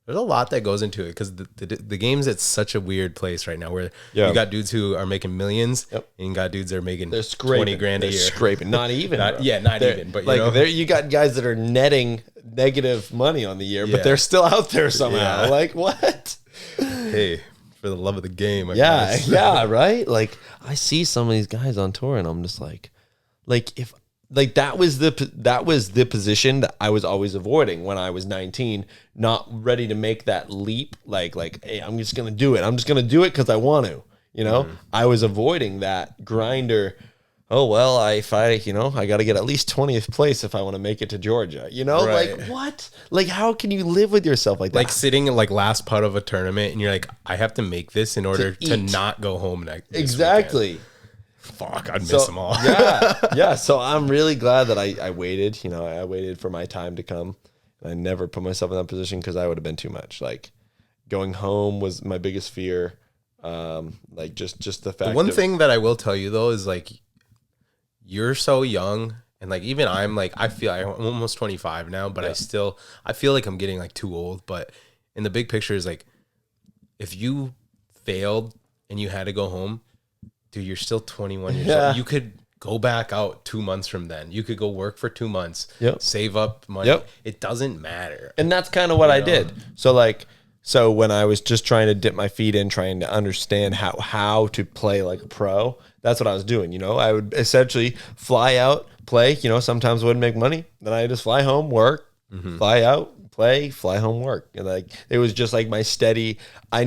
lot that goes into it because the game's at such a weird place right now where you got dudes who are making millions and you got dudes that are making 20 grand a year. Scraping. Not even. Not even. But like you know, you got guys that are netting negative money on the year, but they're still out there somehow. Yeah. Like what? Hey, for the love of the game. I Yeah, guess. yeah, right. Like I see some of these guys on tour, and I'm just like if like that was the position that I was always avoiding when I was 19, not ready to make that leap. Like hey, I'm just gonna do it. I'm just gonna do it because I want to. You know, I was avoiding that grinder. Oh well, if I got to get at least 20th place if I want to make it to Georgia. You know, Right. like what? Like how can you live with yourself like that? Like sitting in like last putt of a tournament and you're like, I have to make this in order to eat. not go home next. Exactly. Fuck, I'd miss them all. Yeah. So I'm really glad that I waited. You know, I waited for my time to come. I never put myself in that position because I would have been too much. Like going home was my biggest fear. Like just the fact. The one thing that I will tell you though is like, you're so young, and like even I'm like I'm almost 25 now, but I feel like I'm getting like too old. But in the big picture is like, if you failed and you had to go home, dude, you're still 21 years old. You could go back out 2 months from then. You could go work for 2 months, save up money. It doesn't matter. And that's kind of what I did. So when I was just trying to dip my feet in, trying to understand how to play like a pro, that's what I was doing. You know, I would essentially fly out, play, you know, sometimes I wouldn't make money. Then I just fly home, work, fly out, play, fly home, work. And like, it was just like my steady, I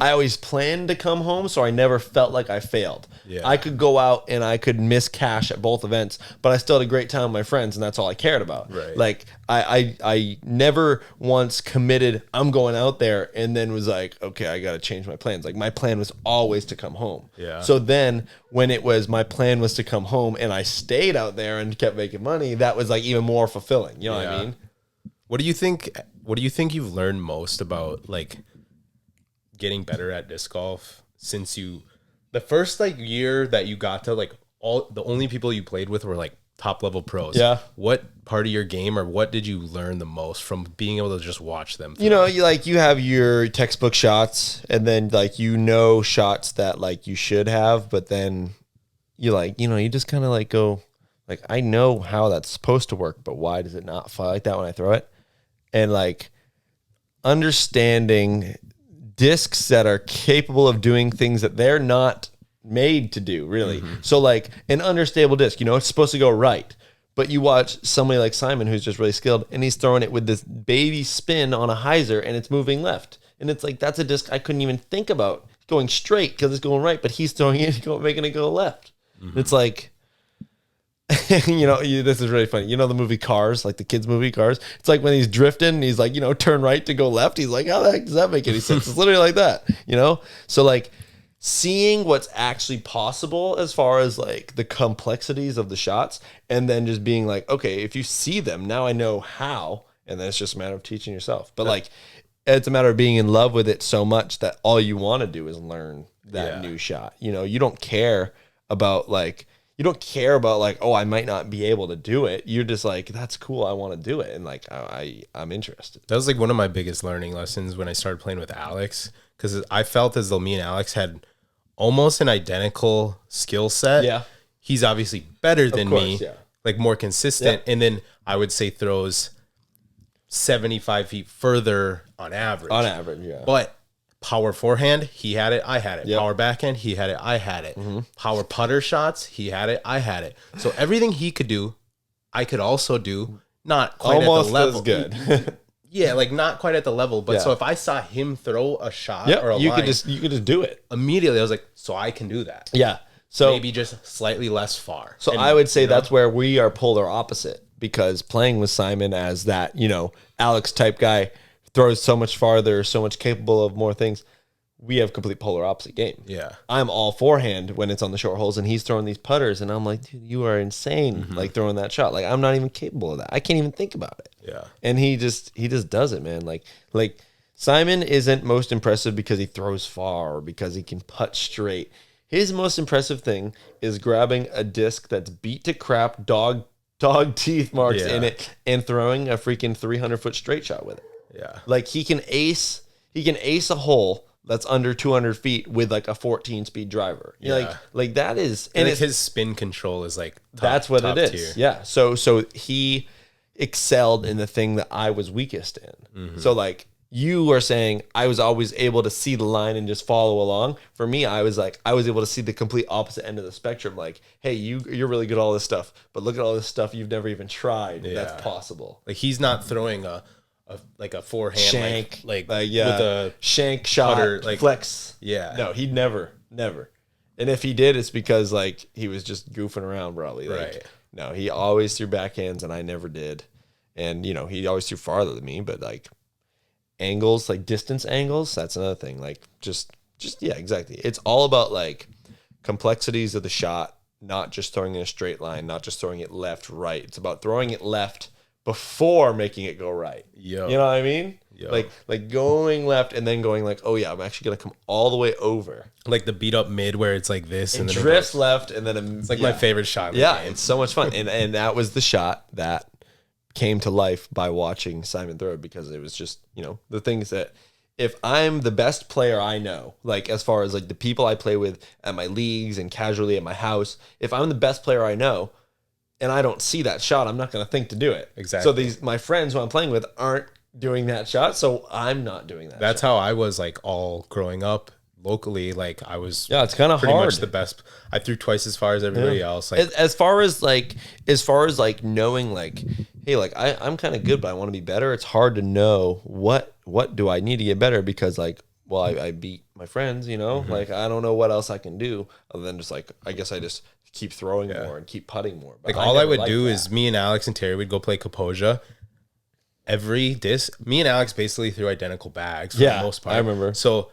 always planned to come home. So I never felt like I failed. Yeah. I could go out and I could miss cash at both events, but I still had a great time with my friends. And that's all I cared about. Right. Like I never once committed, I'm going out there and then was like, okay, I got to change my plans. Like my plan was always to come home. Yeah. So then when it was, my plan was to come home and I stayed out there and kept making money, that was like even more fulfilling. You know what I mean? What do you think you've learned most about like getting better at disc golf since the first like year that you got to like the only people you played with were like top level pros? Yeah. What part of your game or what did you learn the most from being able to just watch them? You know, you have your textbook shots and then like, shots that like you should have, but then you just kind of like go like, I know how that's supposed to work, but why does it not fly like that when I throw it? And like understanding discs that are capable of doing things that they're not made to do, really. So like an understable disc, it's supposed to go right, but you watch somebody like Simon who's just really skilled and he's throwing it with this baby spin on a hyzer and it's moving left. And it's like, that's a disc I couldn't even think about going straight because it's going right, but he's throwing it, making it go left. It's like, this is really funny. The movie Cars, like the kids movie Cars. It's like when he's drifting, he's like, turn right to go left. He's like, how the heck does that make any sense? It's literally like that, So like seeing what's actually possible as far as like the complexities of the shots and then just being like, okay, if you see them, now I know how. And then it's just a matter of teaching yourself. But like, it's a matter of being in love with it so much that all you want to do is learn that new shot. You don't care about like, oh, I might not be able to do it. You're just like, that's cool. I want to do it. And like, I'm interested. That was like one of my biggest learning lessons when I started playing with Alex, because I felt as though me and Alex had almost an identical skill set. Yeah. He's obviously better than me, yeah. like more consistent. Yeah. And then I would say throws 75 feet further on average. On average, yeah. But power forehand, he had it, I had it. Yep. Power backhand, he had it, I had it. Power putter shots, he had it, I had it. So everything he could do, I could also do, not quite almost at the level. as good. Yeah, like not quite at the level. But Yeah. so if I saw him throw a shot or a you line, could just do it. immediately I was like, so I can do that. Yeah. So maybe just slightly less far. So And, I would say that's where we are polar opposite, because playing with Simon as that, Alex type guy, throws so much farther, so much capable of more things. We have complete polar opposite game. Yeah. I'm all forehand when it's on the short holes, and he's throwing these putters, and I'm like, dude, you are insane, like throwing that shot. Like, I'm not even capable of that. I can't even think about it. Yeah. And he just does it, man. Like Simon isn't most impressive because he throws far or because he can putt straight. His most impressive thing is grabbing a disc that's beat to crap, dog teeth marks in it, and throwing a freaking 300-foot straight shot with it. Yeah. Like, he can ace a hole that's under 200 feet with like a 14-speed driver. Yeah. Like that is, and like his spin control is like that's what it is. Tier. Yeah. So he excelled in the thing that I was weakest in. So like you are saying I was always able to see the line and just follow along. For me, I was able to see the complete opposite end of the spectrum. Like, hey, you're really good at all this stuff, but look at all this stuff you've never even tried. That's possible. Like, he's not throwing a forehand shank, with a shank shot, putter, like flex. Yeah. No, he'd never. And if he did, it's because like he was just goofing around, probably. Like, right. No, he always threw backhands, and I never did. And he always threw farther than me, but like angles, like distance angles, that's another thing. Like just yeah, exactly. It's all about like complexities of the shot, not just throwing in a straight line, not just throwing it left, right. It's about throwing it left before making it go right. Yo. You know what I mean? Yo. Like going left and then going like, oh yeah, I'm actually gonna come all the way over. Like the beat up mid where it's like this and then drifts left and then it's like my favorite shot in the game. It's so much fun. and that was the shot that came to life by watching Simon throw, because it was just, the things that if I'm the best player I know, like as far as like the people I play with at my leagues and casually at my house, if I'm the best player I know, and I don't see that shot, I'm not going to think to do it. Exactly. So my friends who I'm playing with aren't doing that shot, so I'm not doing that. That's shot. how I was like all growing up locally. Like I was it's kind of pretty hard. much the best. I threw twice as far as everybody else. Like as far as knowing like, hey, like I'm kind of good, but I want to be better. It's hard to know what do I need to get better, because like, well, I beat my friends, like I don't know what else I can do other than just like, I guess I just keep throwing more and keep putting more. But like all I would do is me and Alex and Terry would go play Kaposia. Every disc, me and Alex basically threw identical bags for the most part. I remember. So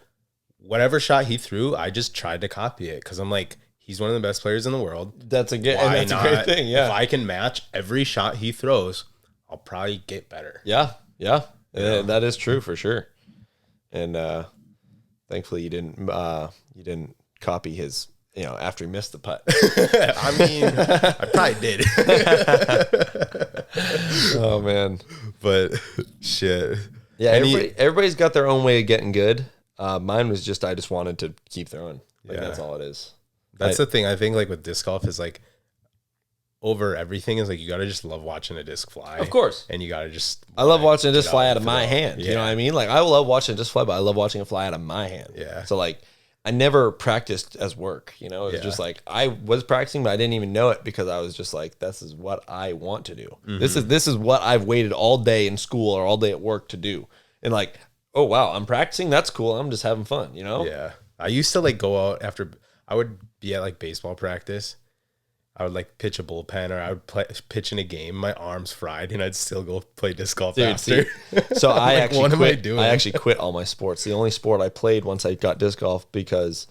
whatever shot he threw, I just tried to copy it, because I'm like, he's one of the best players in the world. That's a great thing. Yeah. If I can match every shot he throws, I'll probably get better. Yeah. That is true for sure. And thankfully you didn't copy his, after he missed the putt. I mean, I probably did. Oh man. But shit. Yeah, everybody's got their own way of getting good. Mine was just, I just wanted to keep throwing. That's all it is. That's the thing I think like with disc golf is like, over everything is like, you gotta just love watching a disc fly. Of course. And you gotta just I love watching it just fly out of my hand. Yeah. You know what I mean? Like I love watching it just fly, but I love watching it fly out of my hand. Yeah. So like I never practiced as work, It was just like I was practicing, but I didn't even know it, because I was just like, this is what I want to do. Mm-hmm. This is what I've waited all day in school or all day at work to do. And like, oh wow, I'm practicing. That's cool. I'm just having fun, Yeah. I used to like go out after, I would be at like baseball practice. I would like pitch a bullpen, or I would pitch in a game. My arms fried, and I'd still go play disc golf after. So I like, actually what quit. am I doing? I actually quit all my sports. The only sport I played once I got disc golf, because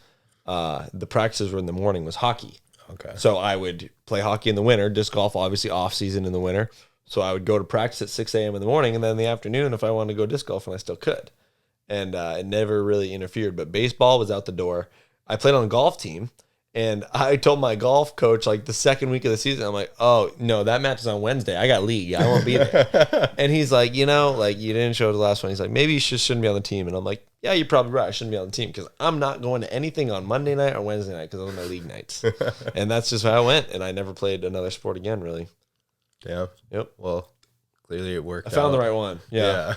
the practices were in the morning, was hockey. Okay. So I would play hockey in the winter, disc golf obviously off season in the winter. So I would go to practice at 6 a.m. in the morning, and then in the afternoon if I wanted to go disc golf, and I still could. And it never really interfered. But baseball was out the door. I played on a golf team. And I told my golf coach, like the second week of the season, I'm like, oh, no, that match is on Wednesday. I got league. I won't be there. And he's like, like you didn't show the last one. He's like, maybe you shouldn't be on the team. And I'm like, yeah, you're probably right. I shouldn't be on the team, because I'm not going to anything on Monday night or Wednesday night, because those are my league nights. And that's just how I went. And I never played another sport again, really. Yeah. Yep. Well, clearly it worked. I found the right one. Yeah.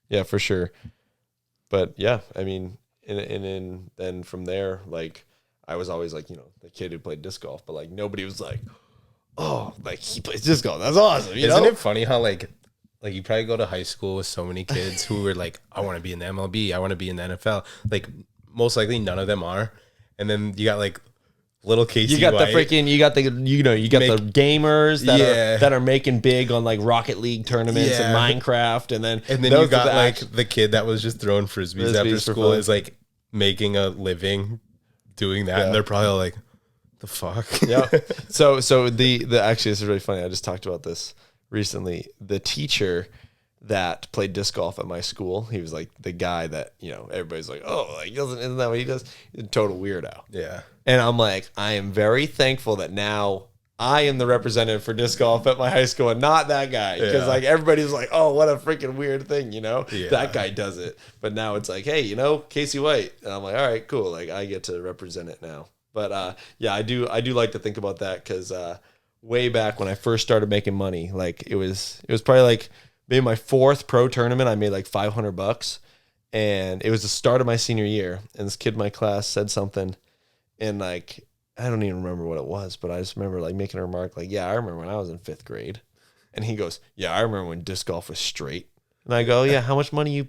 Yeah, for sure. But yeah, I mean, and then from there, like, I was always like, the kid who played disc golf, but like nobody was like, oh, like he plays disc golf. That's awesome. Isn't it funny how like you probably go to high school with so many kids who were like, I want to be in the MLB, I want to be in the NFL. Like most likely none of them are. And then you got like little Casey You got White. the freaking, you got the the gamers that are making big on like Rocket League tournaments and Minecraft, and then you got like the kid that was just throwing frisbees after school is like making a living doing that, and they're probably all like, the fuck. Yeah. So the actually, this is really funny. I just talked about this recently. The teacher that played disc golf at my school, he was like the guy that, everybody's like, oh, like, isn't that what he does? He's a total weirdo. Yeah. And I'm like, I am very thankful that now I am the representative for disc golf at my high school and not that guy. Because like everybody's like, oh, what a freaking weird thing, That guy does it. But now it's like, hey, Casey White. And I'm like, all right, cool. Like I get to represent it now. But I do like to think about that because way back when I first started making money, like it was probably like maybe my 4th pro tournament, I made like $500, and it was the start of my senior year. And this kid in my class said something, and like I don't even remember what it was, but I just remember like making a remark like, yeah, I remember when I was in 5th grade. And he goes, yeah, I remember when disc golf was straight. And I go, yeah, how much money you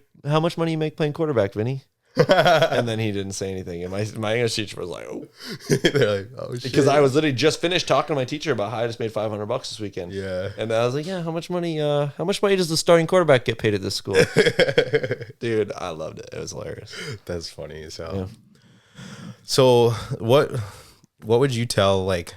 make playing quarterback, Vinny? And then he didn't say anything, and my English teacher was like, "Oh," they're like, "Oh shit!" Because I was literally just finished talking to my teacher about how I just made $500 this weekend. Yeah, and I was like, "Yeah, how much money does the starting quarterback get paid at this school?" Dude, I loved it. It was hilarious. That's funny as hell. Yeah. So what would you tell like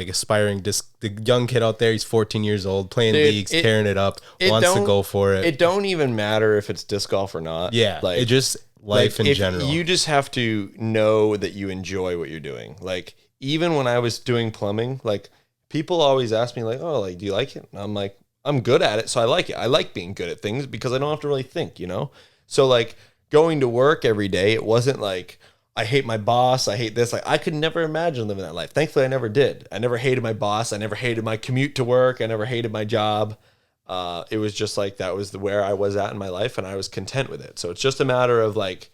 aspiring the young kid out there? He's 14 years old, playing leagues, tearing it up, wants to go for it. It don't even matter if it's disc golf or not. Yeah, like it just life in general. You just have to know that you enjoy what you're doing. Like even when I was doing plumbing, like people always ask me like, "Oh, like do you like it?" And I'm like, "I'm good at it, so I like it. I like being good at things because I don't have to really think, So like going to work every day, it wasn't like I hate my boss. I hate this. Like I could never imagine living that life. Thankfully, I never did. I never hated my boss. I never hated my commute to work. I never hated my job. It was just like that was where I was at in my life, and I was content with it. So it's just a matter of like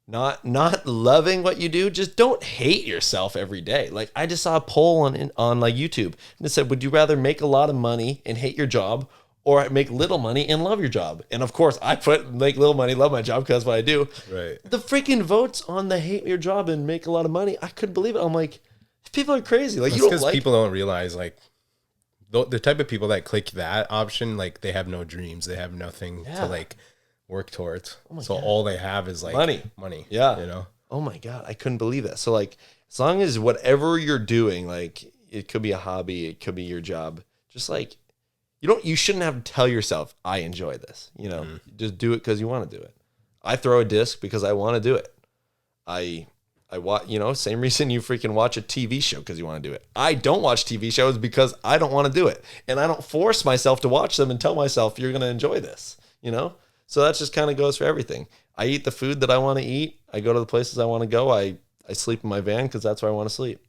not loving what you do. Just don't hate yourself every day. Like I just saw a poll on like YouTube, and it said, "Would you rather make a lot of money and hate your job, or make little money and love your job?" And of course, I put make little money, love my job, because that's what I do. Right. The freaking votes on the hate your job and make a lot of money, I couldn't believe it. I'm like, people are crazy. Like, that's because people don't realize, like, the type of people that click that option, like, they have no dreams. They have nothing to, like, work towards. So all they have is, like, money. Yeah. Oh, my God. I couldn't believe that. So, like, as long as whatever you're doing, like, it could be a hobby, it could be your job, just, like, you shouldn't have to tell yourself, I enjoy this, just do it because you want to do it. I throw a disc because I want to do it. I watch, same reason you freaking watch a TV show because you want to do it. I don't watch TV shows because I don't want to do it. And I don't force myself to watch them and tell myself you're going to enjoy this, So that just kind of goes for everything. I eat the food that I want to eat. I go to the places I want to go. I sleep in my van because that's where I want to sleep.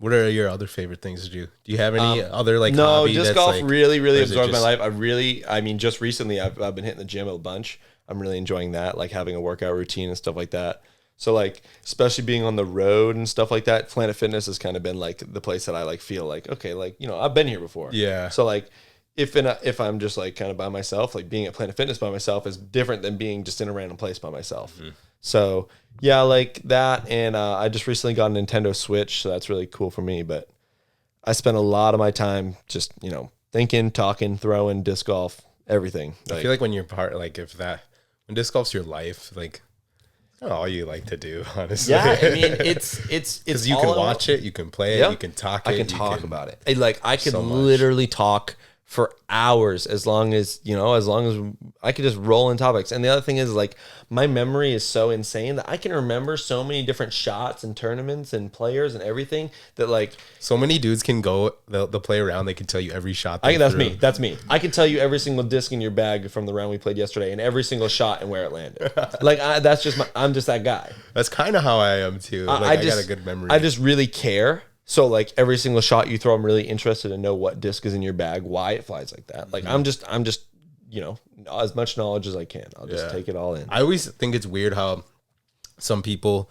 What are your other favorite things to do? Do you have any other like no, hobby disc that's golf like, really absorbed my life. Just recently I've been hitting the gym a bunch. I'm really enjoying that, like having a workout routine and stuff like that. So like, especially being on the road and stuff like that, Planet Fitness has kind of been like the place that I like feel like, okay, like, I've been here before. Yeah. So like if I'm just like kind of by myself, like being at Planet Fitness by myself is different than being just in a random place by myself. Mm-hmm. So yeah, like that. And I just recently got a Nintendo Switch, so that's really cool for me. But I spent a lot of my time just, thinking, talking, throwing, disc golf, everything. I feel like when you're when disc golf's your life, like that's all you like to do, honestly. Yeah, I mean, it's because you can watch it, you can play it, you can talk it. I can talk about it. I could literally talk for hours as long as I could just roll in topics. And the other thing is, like, my memory is so insane that I can remember so many different shots and tournaments and players and everything that, like, so many dudes can go, they'll play around, they can tell you every shot. That's me. I can tell you every single disc in your bag from the round we played yesterday and every single shot and where it landed. Like, I'm just that guy. That's kind of how I am too. I got a good memory. I just really care. So like every single shot you throw, I'm really interested to know what disc is in your bag, why it flies like that. Like I'm just, as much knowledge as I can. I'll just take it all in. I always think it's weird how some people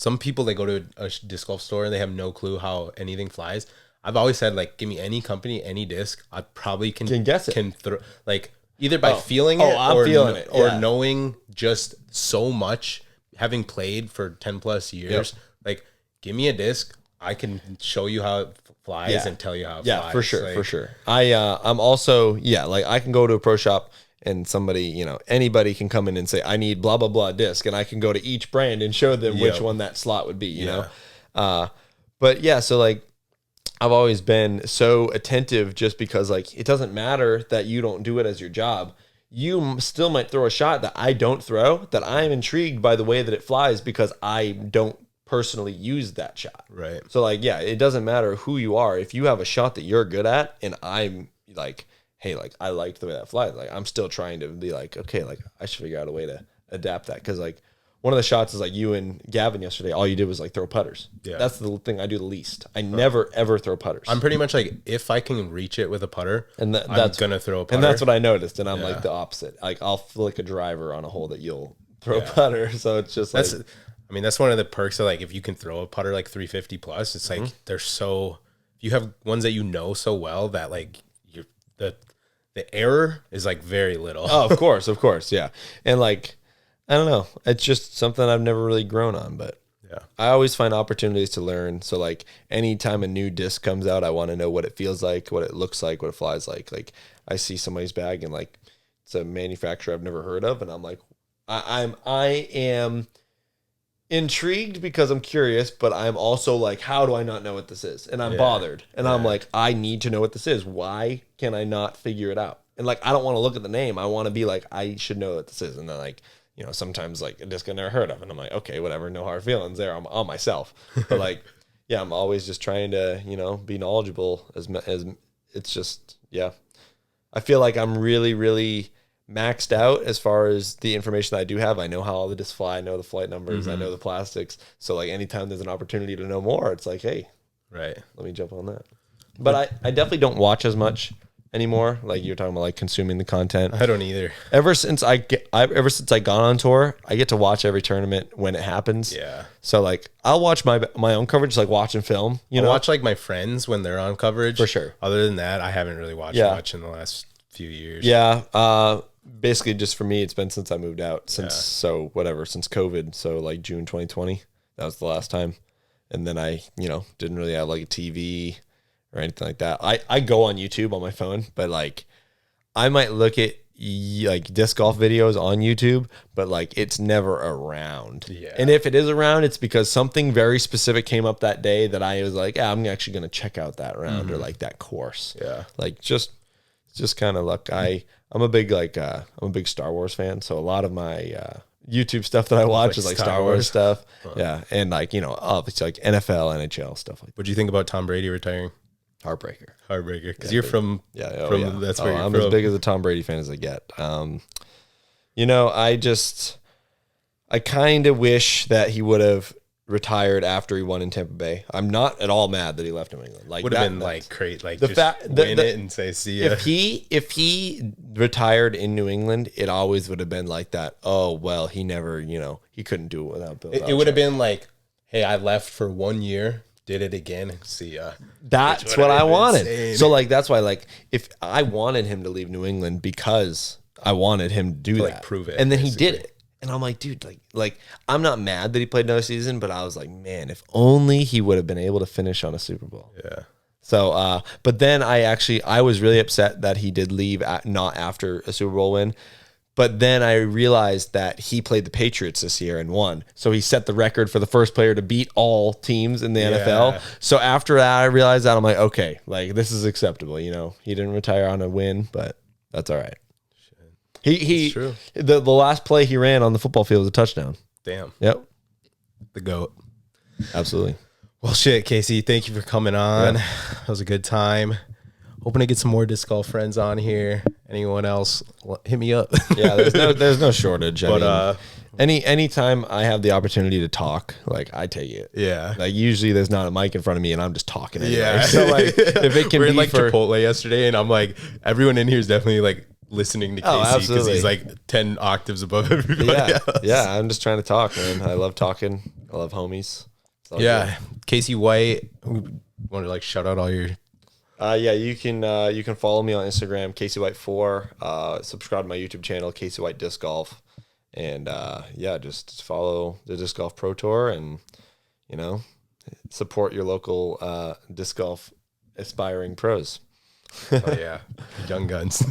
they go to a disc golf store and they have no clue how anything flies. I've always said, like, give me any company, any disc, I probably can guess it. Can throw, like, either by feeling it or knowing just so much, having played for 10 plus years. Like, give me a disc. I can show you how it flies and tell you how it flies. For sure, for sure. I'm also, like I can go to a pro shop and somebody, anybody can come in and say, I need blah, blah, blah disc. And I can go to each brand and show them which one that slot would be, you know? But yeah, so like, I've always been so attentive just because like, it doesn't matter that you don't do it as your job. You still might throw a shot that I don't throw, that I'm intrigued by the way that it flies because I don't personally use that shot. Right. So like, yeah, it doesn't matter who you are. If you have a shot that you're good at and I'm like, hey, like I liked the way that flies, like I'm still trying to be like, okay, like I should figure out a way to adapt that. Cause like one of the shots is like you and Gavin yesterday, all you did was like throw putters. Yeah. That's the thing I do the least. I never ever throw putters. I'm pretty much like, if I can reach it with a putter, and I'm gonna throw a putter. And that's what I noticed. And I'm like the opposite. Like I'll flick a driver on a hole that you'll throw a putter. So it's just like, I mean, that's one of the perks of like, if you can throw a putter like 350 plus, it's like, they're so, you have ones that you know so well that like you're the error is like very little. Oh, of course. Yeah. And like, I don't know. It's just something I've never really grown on, but yeah, I always find opportunities to learn. So like anytime a new disc comes out, I want to know what it feels like, what it looks like, what it flies like. Like I see somebody's bag and like it's a manufacturer I've never heard of. And I'm like, I am intrigued because I'm curious, but I'm also like, how do I not know what this is? And I'm bothered. And I'm like, I need to know what this is. Why can I not figure it out? And like, I don't want to look at the name. I want to be like, I should know what this is. And then like, sometimes like a disc I never heard of. And I'm like, okay, whatever. No hard feelings there. I'm on myself. But like, yeah, I'm always just trying to, be knowledgeable as it's just, yeah. I feel like I'm really, really maxed out as far as the information that I do have. I know how all the discs fly. I know the flight numbers. I know the plastics. So like anytime there's an opportunity to know more, it's like, hey, right, let me jump on that. But I definitely don't watch as much anymore. Like you're talking about like consuming the content. I don't either. Ever since I gone on tour, I get to watch every tournament when it happens. Yeah. So like I'll watch my own coverage, like watching film. I'll watch like my friends when they're on coverage. For sure. Other than that, I haven't really watched much in the last few years. Yeah. Basically just for me, it's been since I moved out since COVID. So like June 2020, that was the last time. And then I, didn't really have like a TV or anything like that. I go on YouTube on my phone, but like I might look at like disc golf videos on YouTube, but like it's never around. Yeah. And if it is around, it's because something very specific came up that day that I was like, I'm actually going to check out that round or like that course. Yeah. Like just kind of luck. I'm a big Star Wars fan, so a lot of my YouTube stuff that I watch is like Star Wars stuff. Huh. Yeah, and like obviously like NFL, NHL stuff like that. What do you think about Tom Brady retiring? Heartbreaker, because you're from that's where you're I'm from. as big as a Tom Brady fan as I get. I kind of wish that he would have retired after he won in Tampa Bay. I'm not at all mad that he left New England. Like would have been like great, like win it and say see ya. If he retired in New England, it always would have been like that. Oh well, he never, he couldn't do it without Bill. It would have been like, hey, I left for 1 year, did it again, see ya. That's what I wanted. Insane. So like that's why like if I wanted him to leave New England because I wanted him to do that, like prove it, and then basically. He did it. And I'm like, dude, like I'm not mad that he played another season, but I was like, man, if only he would have been able to finish on a Super Bowl. Yeah. So, but then I was really upset that he did leave not after a Super Bowl win. But then I realized that he played the Patriots this year and won. So he set the record for the first player to beat all teams in the NFL. So after that, I realized that I'm like, okay, like this is acceptable. He didn't retire on a win, but that's all right. He the last play he ran on the football field was a touchdown. Damn. Yep. The GOAT. Absolutely. Well, shit, Casey, thank you for coming on. Yeah. That was a good time. Hoping to get some more disc golf friends on here. Anyone else, hit me up. Yeah, there's no shortage. But anytime I have the opportunity to talk, like I take it. Yeah. Like usually there's not a mic in front of me and I'm just talking anyway. Yeah. So like if it can We're be in like Chipotle yesterday and I'm like, everyone in here is definitely like listening to Casey because he's like 10 octaves above everybody else. Yeah, I'm just trying to talk, man. I love talking. I love homies. Yeah. Good. Casey White, want to like shout out all your you can follow me on Instagram, CaseyWhite4. Subscribe to my YouTube channel, Casey White Disc Golf. And just follow the Disc Golf Pro Tour and support your local disc golf aspiring pros. Oh yeah, young guns.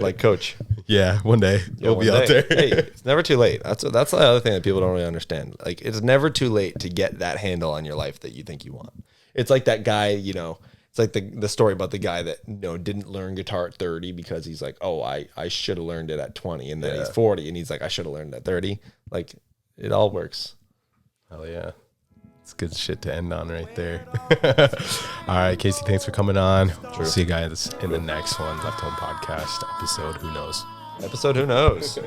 Like Coach. Yeah, one day Yeah, we'll be one out day. there. Hey, it's never too late. That's the other thing that people don't really understand. Like, it's never too late to get that handle on your life that you think you want. It's like that guy, you know, it's like the story about the guy that, you know, didn't learn guitar at 30 because he's like, oh, I should have learned it at 20. And then he's 40 and he's like, I should have learned it at 30. Like, it all works. Hell yeah. It's good shit to end on right there. All right, Casey, thanks for coming on. We'll see you guys in the next one, Left Home Podcast episode. Who knows? Episode Who Knows?